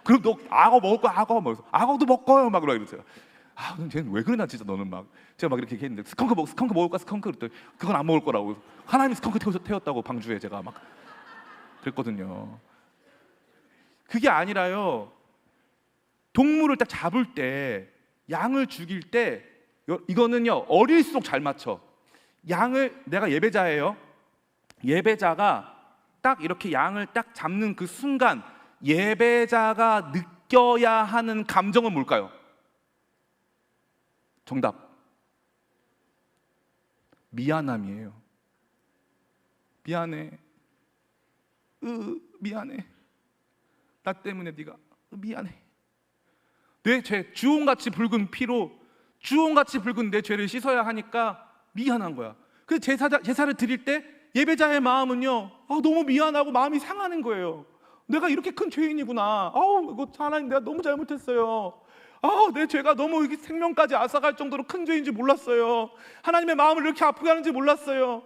그럼 너 악어 먹을 거야? 악어 먹어서 악어도 먹어요 막 그러세요. 그럼 쟤는 왜 그러나 진짜 너는 막 제가 막 이렇게 했는데 스컹크 먹을 거야? 스컹크 그랬더니 그건 안 먹을 거라고. 하나님이 스컹크 태웠다고 방주에 제가 막 그랬거든요. 그게 아니라요, 동물을 딱 잡을 때 양을 죽일 때 이거는요 어릴수록 잘 맞춰. 양을 내가 예배자예요. 예배자가 딱 이렇게 양을 딱 잡는 그 순간 예배자가 느껴야 하는 감정은 뭘까요? 정답. 미안함이에요. 미안해. 미안해. 나 때문에 네가 미안해. 내 죄, 주홍같이 붉은 피로 주홍같이 붉은 내 죄를 씻어야 하니까 미안한 거야. 그 제사를 드릴 때 예배자의 마음은요, 너무 미안하고 마음이 상하는 거예요. 내가 이렇게 큰 죄인이구나. 이거 하나님 내가 너무 잘못했어요. 내 죄가 너무 생명까지 앗아갈 정도로 큰 죄인지 몰랐어요. 하나님의 마음을 이렇게 아프게 하는지 몰랐어요.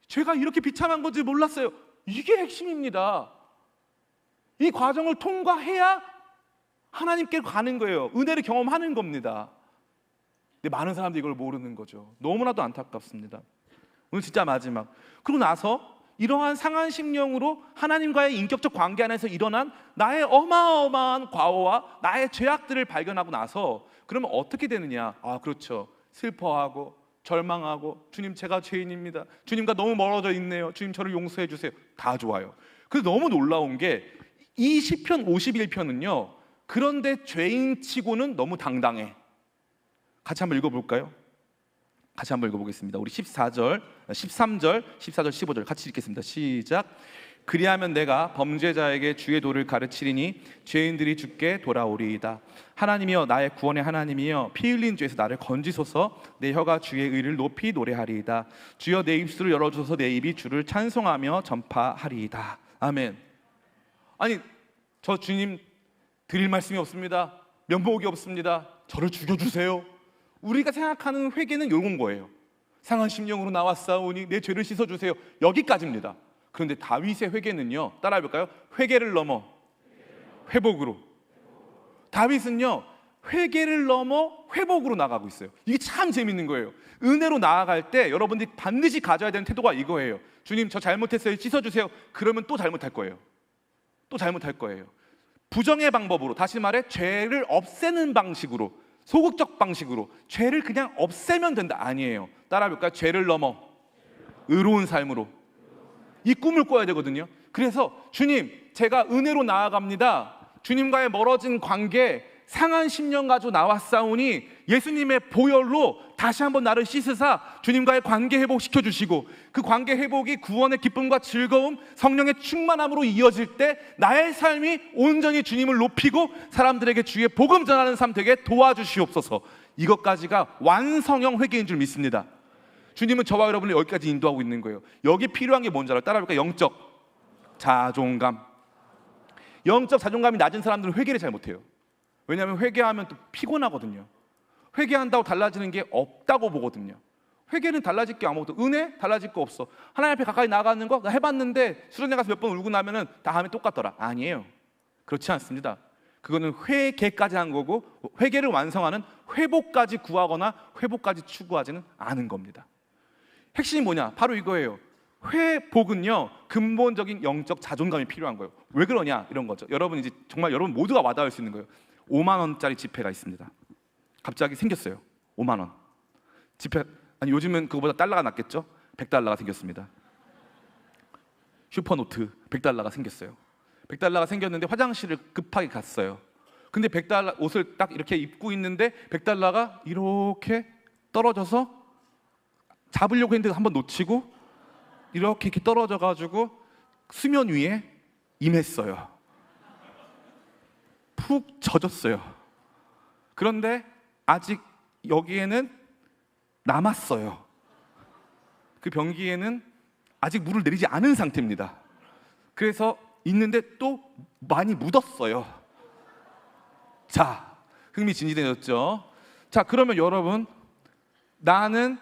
죄가 이렇게 비참한 건지 몰랐어요. 이게 핵심입니다. 이 과정을 통과해야 하나님께 가는 거예요. 은혜를 경험하는 겁니다. 근데 많은 사람들이 이걸 모르는 거죠. 너무나도 안타깝습니다. 오늘 진짜 마지막. 그러고 나서 이러한 상한 심령으로 하나님과의 인격적 관계 안에서 일어난 나의 어마어마한 과오와 나의 죄악들을 발견하고 나서 그러면 어떻게 되느냐? 그렇죠. 슬퍼하고 절망하고 주님 제가 죄인입니다. 주님과 너무 멀어져 있네요. 주님 저를 용서해 주세요. 다 좋아요. 그래서 너무 놀라운 게 이 시편 51편은요 그런데 죄인치고는 너무 당당해. 같이 한번 읽어볼까요? 같이 한번 읽어보겠습니다. 우리 13절, 14절, 15절 같이 읽겠습니다. 시작. 그리하면 내가 범죄자에게 주의 도를 가르치리니 죄인들이 주께 돌아오리이다. 하나님이여 나의 구원의 하나님이여 피 흘린 죄에서 나를 건지소서. 내 혀가 주의 의를 높이 노래하리이다. 주여 내 입술을 열어주소서. 내 입이 주를 찬송하며 전파하리이다. 아멘. 아니 저 주님 드릴 말씀이 없습니다. 면목이 없습니다. 저를 죽여주세요. 우리가 생각하는 회개는 이런 거예요. 상한 심령으로 나왔사오니 내 죄를 씻어주세요. 여기까지입니다. 그런데 다윗의 회개는요, 따라해볼까요? 회개를 넘어 회복으로. 다윗은요 회개를 넘어 회복으로 나가고 있어요. 이게 참 재밌는 거예요. 은혜로 나아갈 때 여러분들이 반드시 가져야 되는 태도가 이거예요. 주님 저 잘못했어요. 씻어주세요. 그러면 또 잘못할 거예요. 또 잘못할 거예요. 부정의 방법으로, 다시 말해 죄를 없애는 방식으로, 소극적 방식으로 죄를 그냥 없애면 된다. 아니에요. 따라해볼까요? 죄를 넘어 의로운 삶으로. 이 꿈을 꿔야 되거든요. 그래서 주님 제가 은혜로 나아갑니다. 주님과의 멀어진 관계 상한 심령 가지고 나왔사오니 예수님의 보혈로 다시 한번 나를 씻으사 주님과의 관계 회복시켜 주시고 그 관계 회복이 구원의 기쁨과 즐거움, 성령의 충만함으로 이어질 때 나의 삶이 온전히 주님을 높이고 사람들에게 주의 복음 전하는 삶 되게 도와주시옵소서. 이것까지가 완성형 회개인 줄 믿습니다. 주님은 저와 여러분을 여기까지 인도하고 있는 거예요. 여기 필요한 게 뭔지 알아요? 따라해볼까요? 영적. 자존감. 영적 자존감이 낮은 사람들은 회개를 잘 못해요. 왜냐하면 회개하면 또 피곤하거든요. 회개한다고 달라지는 게 없다고 보거든요. 회개는 달라질 게 아무것도, 은혜 달라질 거 없어. 하나님 앞에 가까이 나가는 거 나 해봤는데 수련회 가서 몇 번 울고 나면은 다음에 똑같더라. 아니에요. 그렇지 않습니다. 그거는 회개까지 한 거고, 회개를 완성하는 회복까지 구하거나 회복까지 추구하지는 않은 겁니다. 핵심이 뭐냐? 바로 이거예요. 회복은요, 근본적인 영적 자존감이 필요한 거예요. 왜 그러냐? 이런 거죠. 여러분, 이제 정말 여러분 모두가 와닿을 수 있는 거예요. 5만 원짜리 지폐가 있습니다. 갑자기 생겼어요. 5만 원 지폐. 아니, 요즘은 그거보다 달러가 낫겠죠? 100달러가 생겼습니다. 슈퍼노트 100달러가 생겼어요. 100달러가 생겼는데 화장실을 급하게 갔어요. 근데 100달러 옷을 딱 이렇게 입고 있는데 100달러가 이렇게 떨어져서 잡으려고 했는데 한번 놓치고 이렇게 떨어져 가지고 수면 위에 임했어요. 푹 젖었어요. 그런데 아직 여기에는 남았어요. 그 변기에는 아직 물을 내리지 않은 상태입니다. 그래서 있는데 또 많이 묻었어요. 자, 흥미진진해졌죠? 자, 그러면 여러분, 나는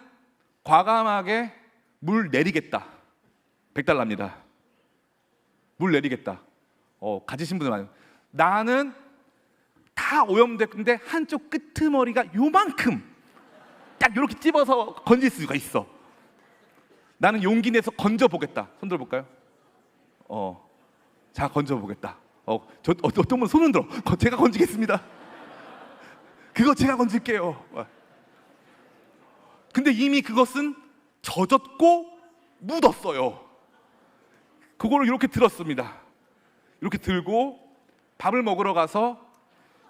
과감하게 물 내리겠다. 100달러입니다. 물 내리겠다. 가지신 분들 많아요. 나는 다 오염됐는데 한쪽 끄트머리가 요만큼 딱 이렇게 찝어서 건질 수가 있어. 나는 용기 내서 건져보겠다. 손 들어볼까요? 자, 건져보겠다. 어떤 분 손은 들어. 제가 건지겠습니다. 그거 제가 건질게요. 근데 이미 그것은 젖었고 묻었어요. 그거를 이렇게 들었습니다. 이렇게 들고 밥을 먹으러 가서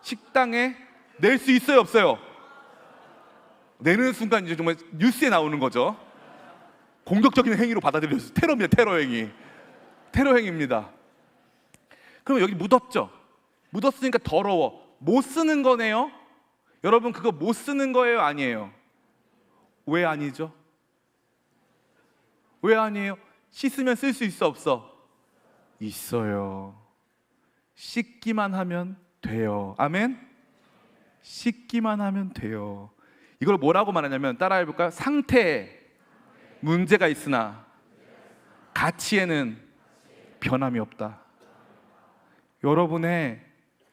식당에 낼 수 있어요, 없어요? 내는 순간 이제 정말 뉴스에 나오는 거죠. 공격적인 행위로 받아들여서 테러입니다. 테러 행위입니다. 그럼 여기 묻었죠? 묻었으니까 더러워. 못 쓰는 거네요. 여러분, 그거 못 쓰는 거예요, 아니에요? 왜 아니죠? 왜 아니에요? 씻으면 쓸 수 있어, 없어? 있어요. 씻기만 하면 돼요. 아멘? 씻기만 하면 돼요. 이걸 뭐라고 말하냐면, 따라해 볼까요? 상태에 문제가 있으나 가치에는 변함이 없다. 여러분의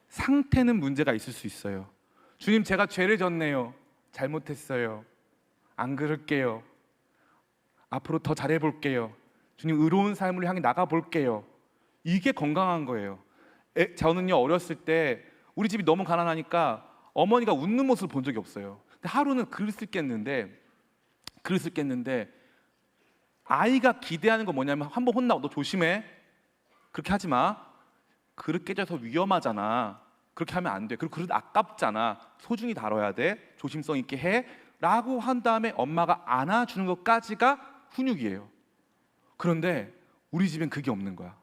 상태는 문제가 있을 수 있어요. 주님, 제가 죄를 졌네요. 잘못했어요. 안 그럴게요. 앞으로 더 잘해볼게요. 주님, 의로운 삶을 향해 나가볼게요. 이게 건강한 거예요. 저는요, 어렸을 때 우리 집이 너무 가난하니까 어머니가 웃는 모습을 본 적이 없어요. 근데 하루는 글을 깼는데 아이가 기대하는 건 뭐냐면, 한번 혼나고 너 조심해, 그렇게 하지 마, 그릇 깨져서 위험하잖아, 그렇게 하면 안 돼, 그리고 그릇 아깝잖아, 소중히 다뤄야 돼, 조심성 있게 해 라고 한 다음에 엄마가 안아주는 것까지가 훈육이에요. 그런데 우리 집엔 그게 없는 거야.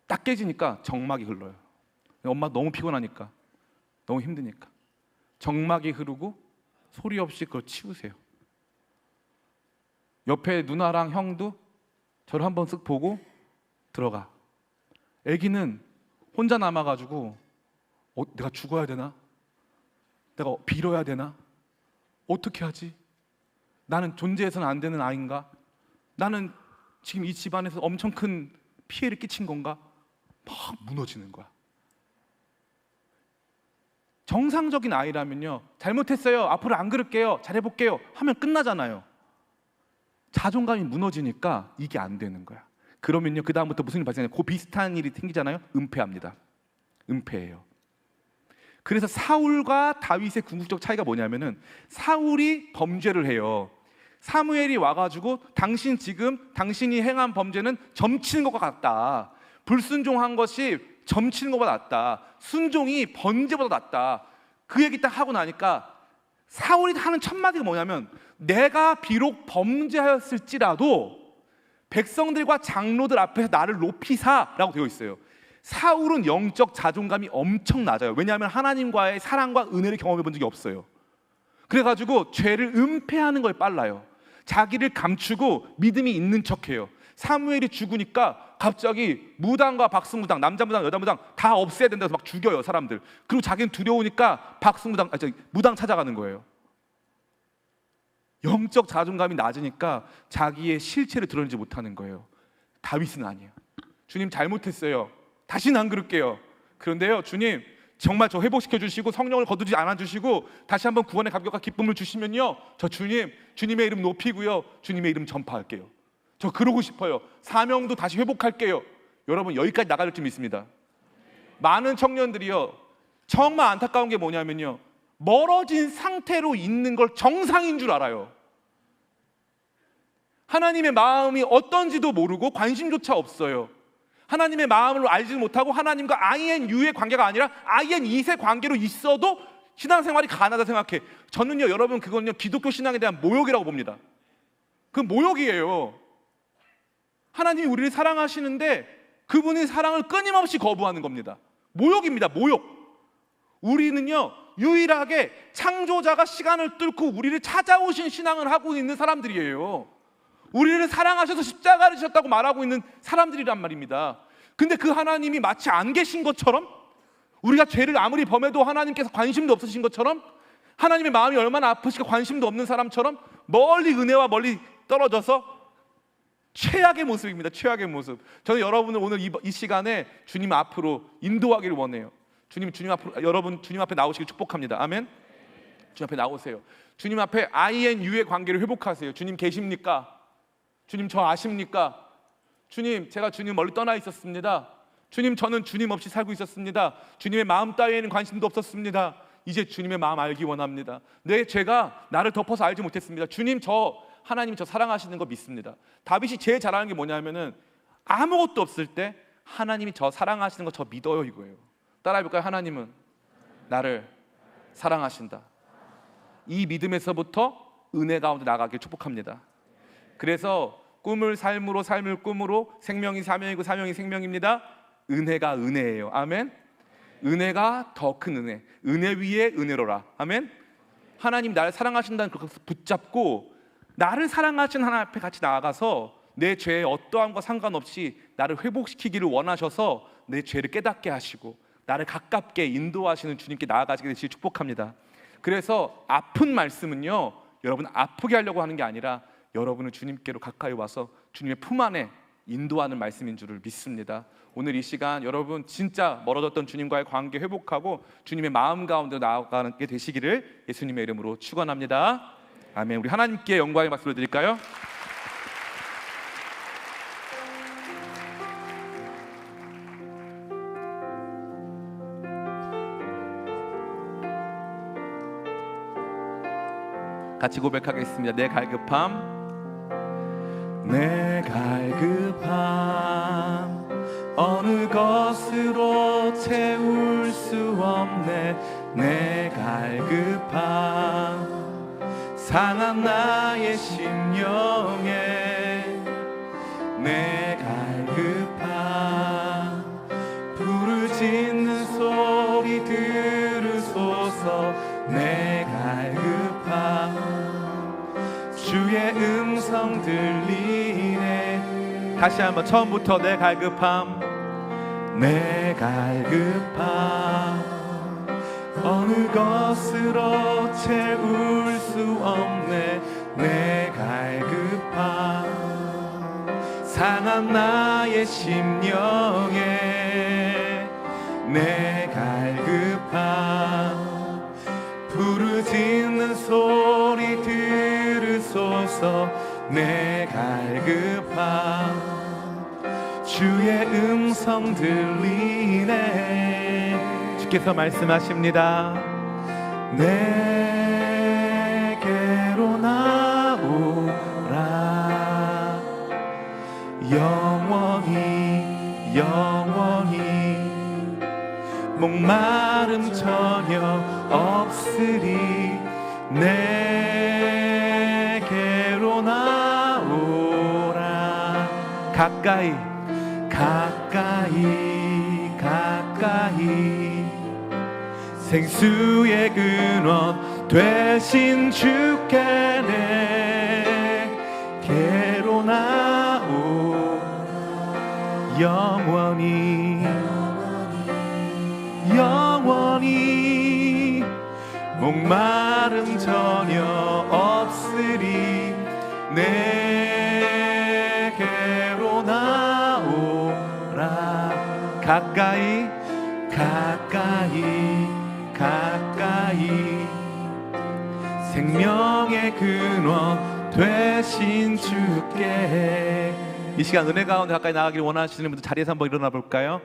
딱 깨지니까 정막이 흘러요. 엄마 너무 피곤하니까, 너무 힘드니까 정막이 흐르고 소리 없이 그걸 치우세요. 옆에 누나랑 형도 저를 한번 쓱 보고 들어가. 애기는 혼자 남아가지고 내가 죽어야 되나? 내가 빌어야 되나? 어떻게 하지? 나는 존재해서는 안 되는 아이인가? 나는 지금 이 집안에서 엄청 큰 피해를 끼친 건가? 막 무너지는 거야. 정상적인 아이라면요, 잘못했어요, 앞으로 안 그럴게요, 잘해볼게요 하면 끝나잖아요. 자존감이 무너지니까 이게 안 되는 거야. 그러면요, 그 다음부터 무슨 일이 발생해요? 그 비슷한 일이 생기잖아요. 은폐합니다. 은폐예요. 그래서 사울과 다윗의 궁극적 차이가 뭐냐면은, 사울이 범죄를 해요. 사무엘이 와가지고 당신이 행한 범죄는 점치는 것과 같다, 불순종한 것이 점치는 것보다 낫다, 순종이 번제보다 낫다, 그 얘기 딱 하고 나니까 사울이 하는 첫 마디가 뭐냐면, 내가 비록 범죄하였을지라도 백성들과 장로들 앞에서 나를 높이사라고 되어 있어요. 사울은 영적 자존감이 엄청 낮아요. 왜냐하면 하나님과의 사랑과 은혜를 경험해 본 적이 없어요. 그래가지고 죄를 은폐하는 거에 빨라요. 자기를 감추고 믿음이 있는 척해요. 사무엘이 죽으니까 갑자기 무당과 박승무당, 남자 무당, 여자 무당 다 없애야 된다고 막 죽여요, 사람들. 그리고 자기는 두려우니까 무당 찾아가는 거예요. 영적 자존감이 낮으니까 자기의 실체를 드러내지 못하는 거예요. 다윗은 아니에요. 주님 잘못했어요. 다시는 안 그럴게요. 그런데요, 주님 정말 저 회복시켜 주시고 성령을 거두지 않아 주시고 다시 한번 구원의 감격과 기쁨을 주시면요, 저 주님의 이름 높이고요, 주님의 이름 전파할게요. 저 그러고 싶어요. 사명도 다시 회복할게요. 여러분, 여기까지 나갈 줄 믿습니다. 많은 청년들이요, 정말 안타까운 게 뭐냐면요, 멀어진 상태로 있는 걸 정상인 줄 알아요. 하나님의 마음이 어떤지도 모르고 관심조차 없어요. 하나님의 마음을 알지 못하고 하나님과 INU의 관계가 아니라 IN2의 관계로 있어도 신앙생활이 가능하다 생각해. 저는요, 여러분, 그건요 기독교 신앙에 대한 모욕이라고 봅니다. 그건 모욕이에요. 하나님이 우리를 사랑하시는데 그분의 사랑을 끊임없이 거부하는 겁니다. 모욕입니다. 모욕. 우리는요, 유일하게 창조자가 시간을 뚫고 우리를 찾아오신 신앙을 하고 있는 사람들이에요. 우리를 사랑하셔서 십자가를 지셨다고 말하고 있는 사람들이란 말입니다. 근데 그 하나님이 마치 안 계신 것처럼, 우리가 죄를 아무리 범해도 하나님께서 관심도 없으신 것처럼, 하나님의 마음이 얼마나 아프실까 관심도 없는 사람처럼 멀리 은혜와 멀리 떨어져서 최악의 모습입니다. 최악의 모습. 저는 여러분을 오늘 이 시간에 주님 앞으로 인도하기를 원해요. 주님 앞으로, 여러분 주님 앞에 나오시길 축복합니다. 아멘. 주님 앞에 나오세요. 주님 앞에 INU의 관계를 회복하세요. 주님 계십니까? 주님 저 아십니까? 주님, 제가 주님 멀리 떠나 있었습니다. 주님, 저는 주님 없이 살고 있었습니다. 주님의 마음 따위에는 관심도 없었습니다. 이제 주님의 마음 알기 원합니다. 내 죄가 나를 덮어서 알지 못했습니다. 주님, 하나님이 저 사랑하시는 거 믿습니다. 다윗이 제일 잘하는 게 뭐냐면은 아무것도 없을 때 하나님이 저 사랑하시는 거 저 믿어요, 이거예요. 따라해볼까요? 하나님은 나를 사랑하신다. 이 믿음에서부터 은혜 가운데 나가길 축복합니다. 그래서 꿈을 삶으로, 삶을 꿈으로, 생명이 사명이고 사명이 생명입니다. 은혜가 은혜예요. 아멘. 은혜가 더 큰 은혜, 은혜 위에 은혜로라. 아멘. 하나님 나를 사랑하신다는 그것을 붙잡고 나를 사랑하신 하나님 앞에 같이 나아가서 내 죄의 어떠함과 상관없이 나를 회복시키기를 원하셔서 내 죄를 깨닫게 하시고 나를 가깝게 인도하시는 주님께 나아가시게 되시길 축복합니다. 그래서 아픈 말씀은요, 여러분 아프게 하려고 하는 게 아니라 여러분은 주님께로 가까이 와서 주님의 품 안에 인도하는 말씀인 줄을 믿습니다. 오늘 이 시간 여러분 진짜 멀어졌던 주님과의 관계 회복하고 주님의 마음 가운데 나아가게 되시기를 예수님의 이름으로 축원합니다. 아멘. 우리 하나님께 영광의 박수를 드릴까요? 같이 고백하겠습니다. 내 갈급함, 내 갈급함 어느 것으로 채울 수 없네. 내 갈급함 상한 나의 심령에 내 갈급함 부르짖는 소리 들으소서. 내 갈급함 주의 음성 들리네. 다시 한번 처음부터 내 갈급함, 내 갈급함 어느 것으로 채울 수 없네. 내 갈급함 상한 나의 심령에 내 갈급함 부르짖는 소리 들으소서. 내 갈급함 주의 음성 들리네. 주께서 말씀하십니다. 내게로 나오라. 영원히 목마름 전혀 없으리. 내게로 나오라. 가까이 생수의 근원 되신 주께 내게로 나오라. 영원히 영원히 목마름 전혀 없으리 내게로 나오라 가까이 가까이 가까이 생명의 근원 되신 주께 이 시간 은혜 가운데 가까이 나가기를 원하시는 분들 자리에서 한번 일어나 볼까요?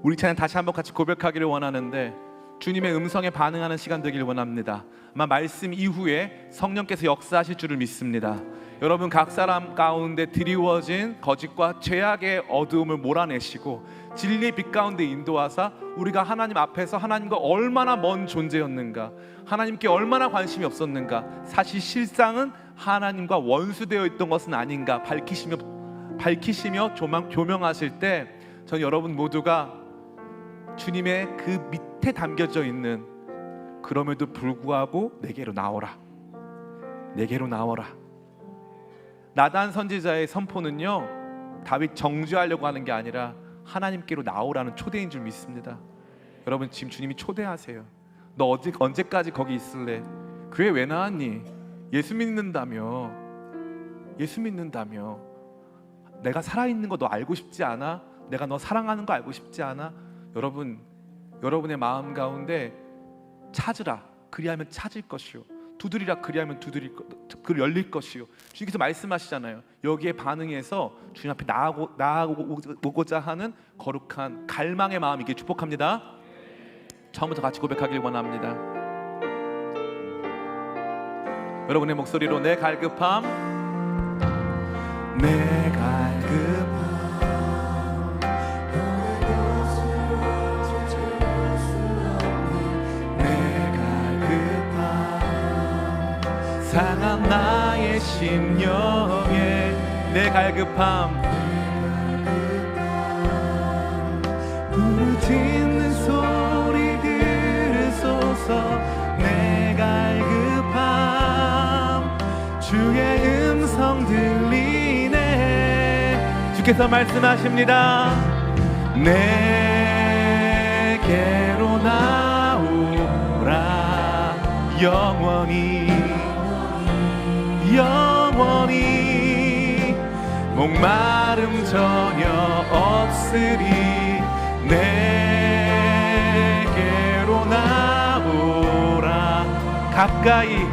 우리 찬양 다시 한번 같이 고백하기를 원하는데 주님의 음성에 반응하는 시간 되기를 원합니다. 아마 말씀 이후에 성령께서 역사하실 줄을 믿습니다. 여러분 각 사람 가운데 드리워진 거짓과 죄악의 어두움을 몰아내시고 진리의 빛 가운데 인도하사 우리가 하나님 앞에서 하나님과 얼마나 먼 존재였는가, 하나님께 얼마나 관심이 없었는가, 사실 실상은 하나님과 원수되어 있던 것은 아닌가 밝히시며 조명하실 때 전 여러분 모두가 주님의 그 밑에 담겨져 있는 그럼에도 불구하고 내게로 나오라, 내게로 나오라. 나단 선지자의 선포는요 다윗 정죄하려고 하는 게 아니라 하나님께로 나오라는 초대인 줄 믿습니다. 여러분 지금 주님이 초대하세요. 너 언제까지 거기 있을래? 교회 왜 나왔니? 예수 믿는다며, 예수 믿는다며. 내가 살아있는 거 너 알고 싶지 않아? 내가 너 사랑하는 거 알고 싶지 않아? 여러분, 여러분의 마음 가운데 찾으라 그리하면 찾을 것이요, 두드리라 그리하면 열릴 것이요. 주님께서 말씀하시잖아요. 여기에 반응해서 주님 앞에 나아오고자 하는 거룩한 갈망의 마음이기를 축복합니다. 처음부터 같이 고백하길 원합니다. 여러분의 목소리로 내 갈급함, 내 갈급함 상한 나의 심령에 내 갈급함 부르짖는 소리 들으소서 내 갈급함 주의 음성 들리네. 주께서 말씀하십니다. 내게로 나오라 영원히 영원히 목마름 전혀 없으리 내게로 나오라 가까이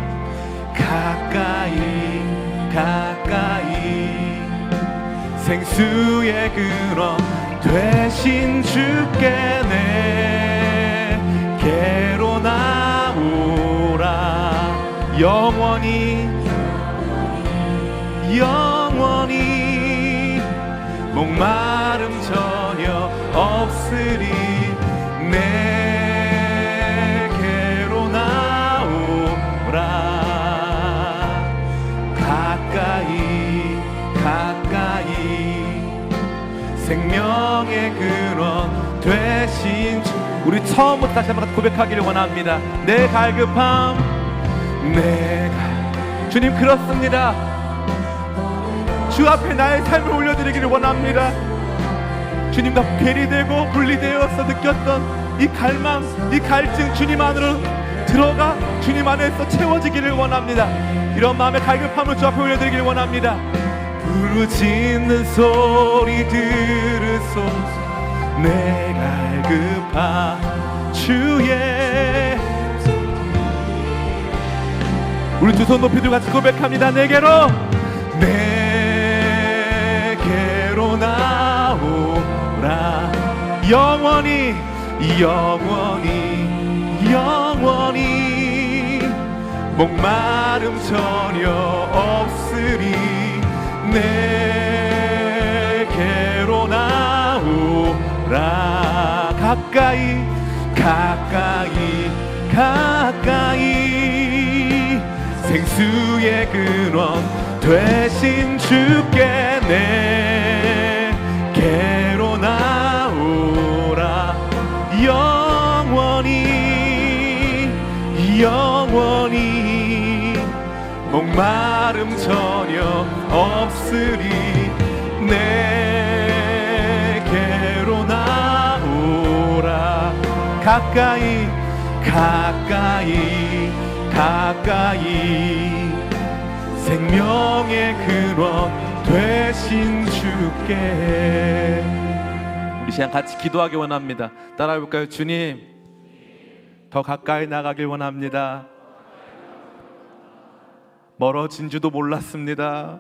가까이 가까이 생수의 근원 되신 주께 내게로 나오라 영원히 영원히 목마름 전혀 없으리 내게로 나오라 가까이 가까이 생명의 근원 되신 주. 우리 처음부터 다시 한번 고백하기를 원합니다. 내 갈급함 주님 그렇습니다. 주 앞에 나의 삶을 올려드리기를 원합니다. 주님과 괴리되고 분리되어서 느꼈던 이 갈망, 이 갈증 주님 안으로 들어가 주님 안에서 채워지기를 원합니다. 이런 마음의 갈급함을 주 앞에 올려드리기를 원합니다. 부르짖는 소리 들으소서 내 갈급함 주의. 우리 두 손 높이 들고 같이 고백합니다. 내게로 나오라 영원히 영원히 영원히 목마름 전혀 없으리 내게로 나오라 가까이 가까이 가까이 생수의 근원 되신 주께 내게로 나오라 영원히 영원히 목마름 전혀 없으리 내게로 가까이 가까이 가까이 생명의 근원 되신 주께. 우리 시간 같이 기도하기 원합니다. 따라해볼까요? 주님, 더 가까이 나가길 원합니다. 멀어진 줄도 몰랐습니다.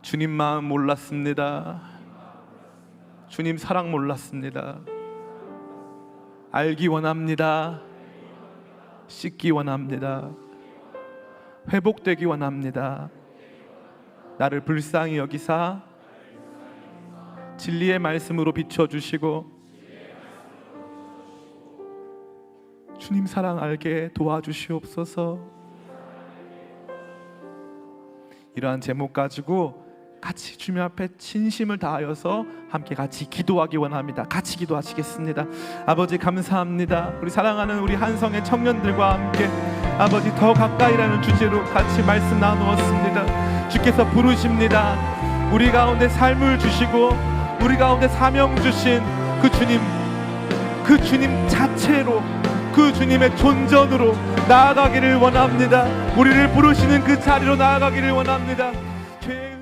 주님 마음 몰랐습니다. 주님 사랑 몰랐습니다. 알기 원합니다. 씻기 원합니다. 회복되기 원합니다. 나를 불쌍히 여기사 진리의 말씀으로 비춰주시고 주님 사랑 알게 도와주시옵소서. 이러한 제목 가지고 같이 주님 앞에 진심을 다하여서 함께 같이 기도하기 원합니다. 같이 기도하시겠습니다. 아버지 감사합니다. 우리 사랑하는 우리 한성의 청년들과 함께 아버지 더 가까이라는 주제로 같이 말씀 나누었습니다. 주께서 부르십니다. 우리 가운데 삶을 주시고 우리 가운데 사명 주신 그 주님 자체로 그 주님의 존전으로 나아가기를 원합니다. 우리를 부르시는 그 자리로 나아가기를 원합니다. 죄의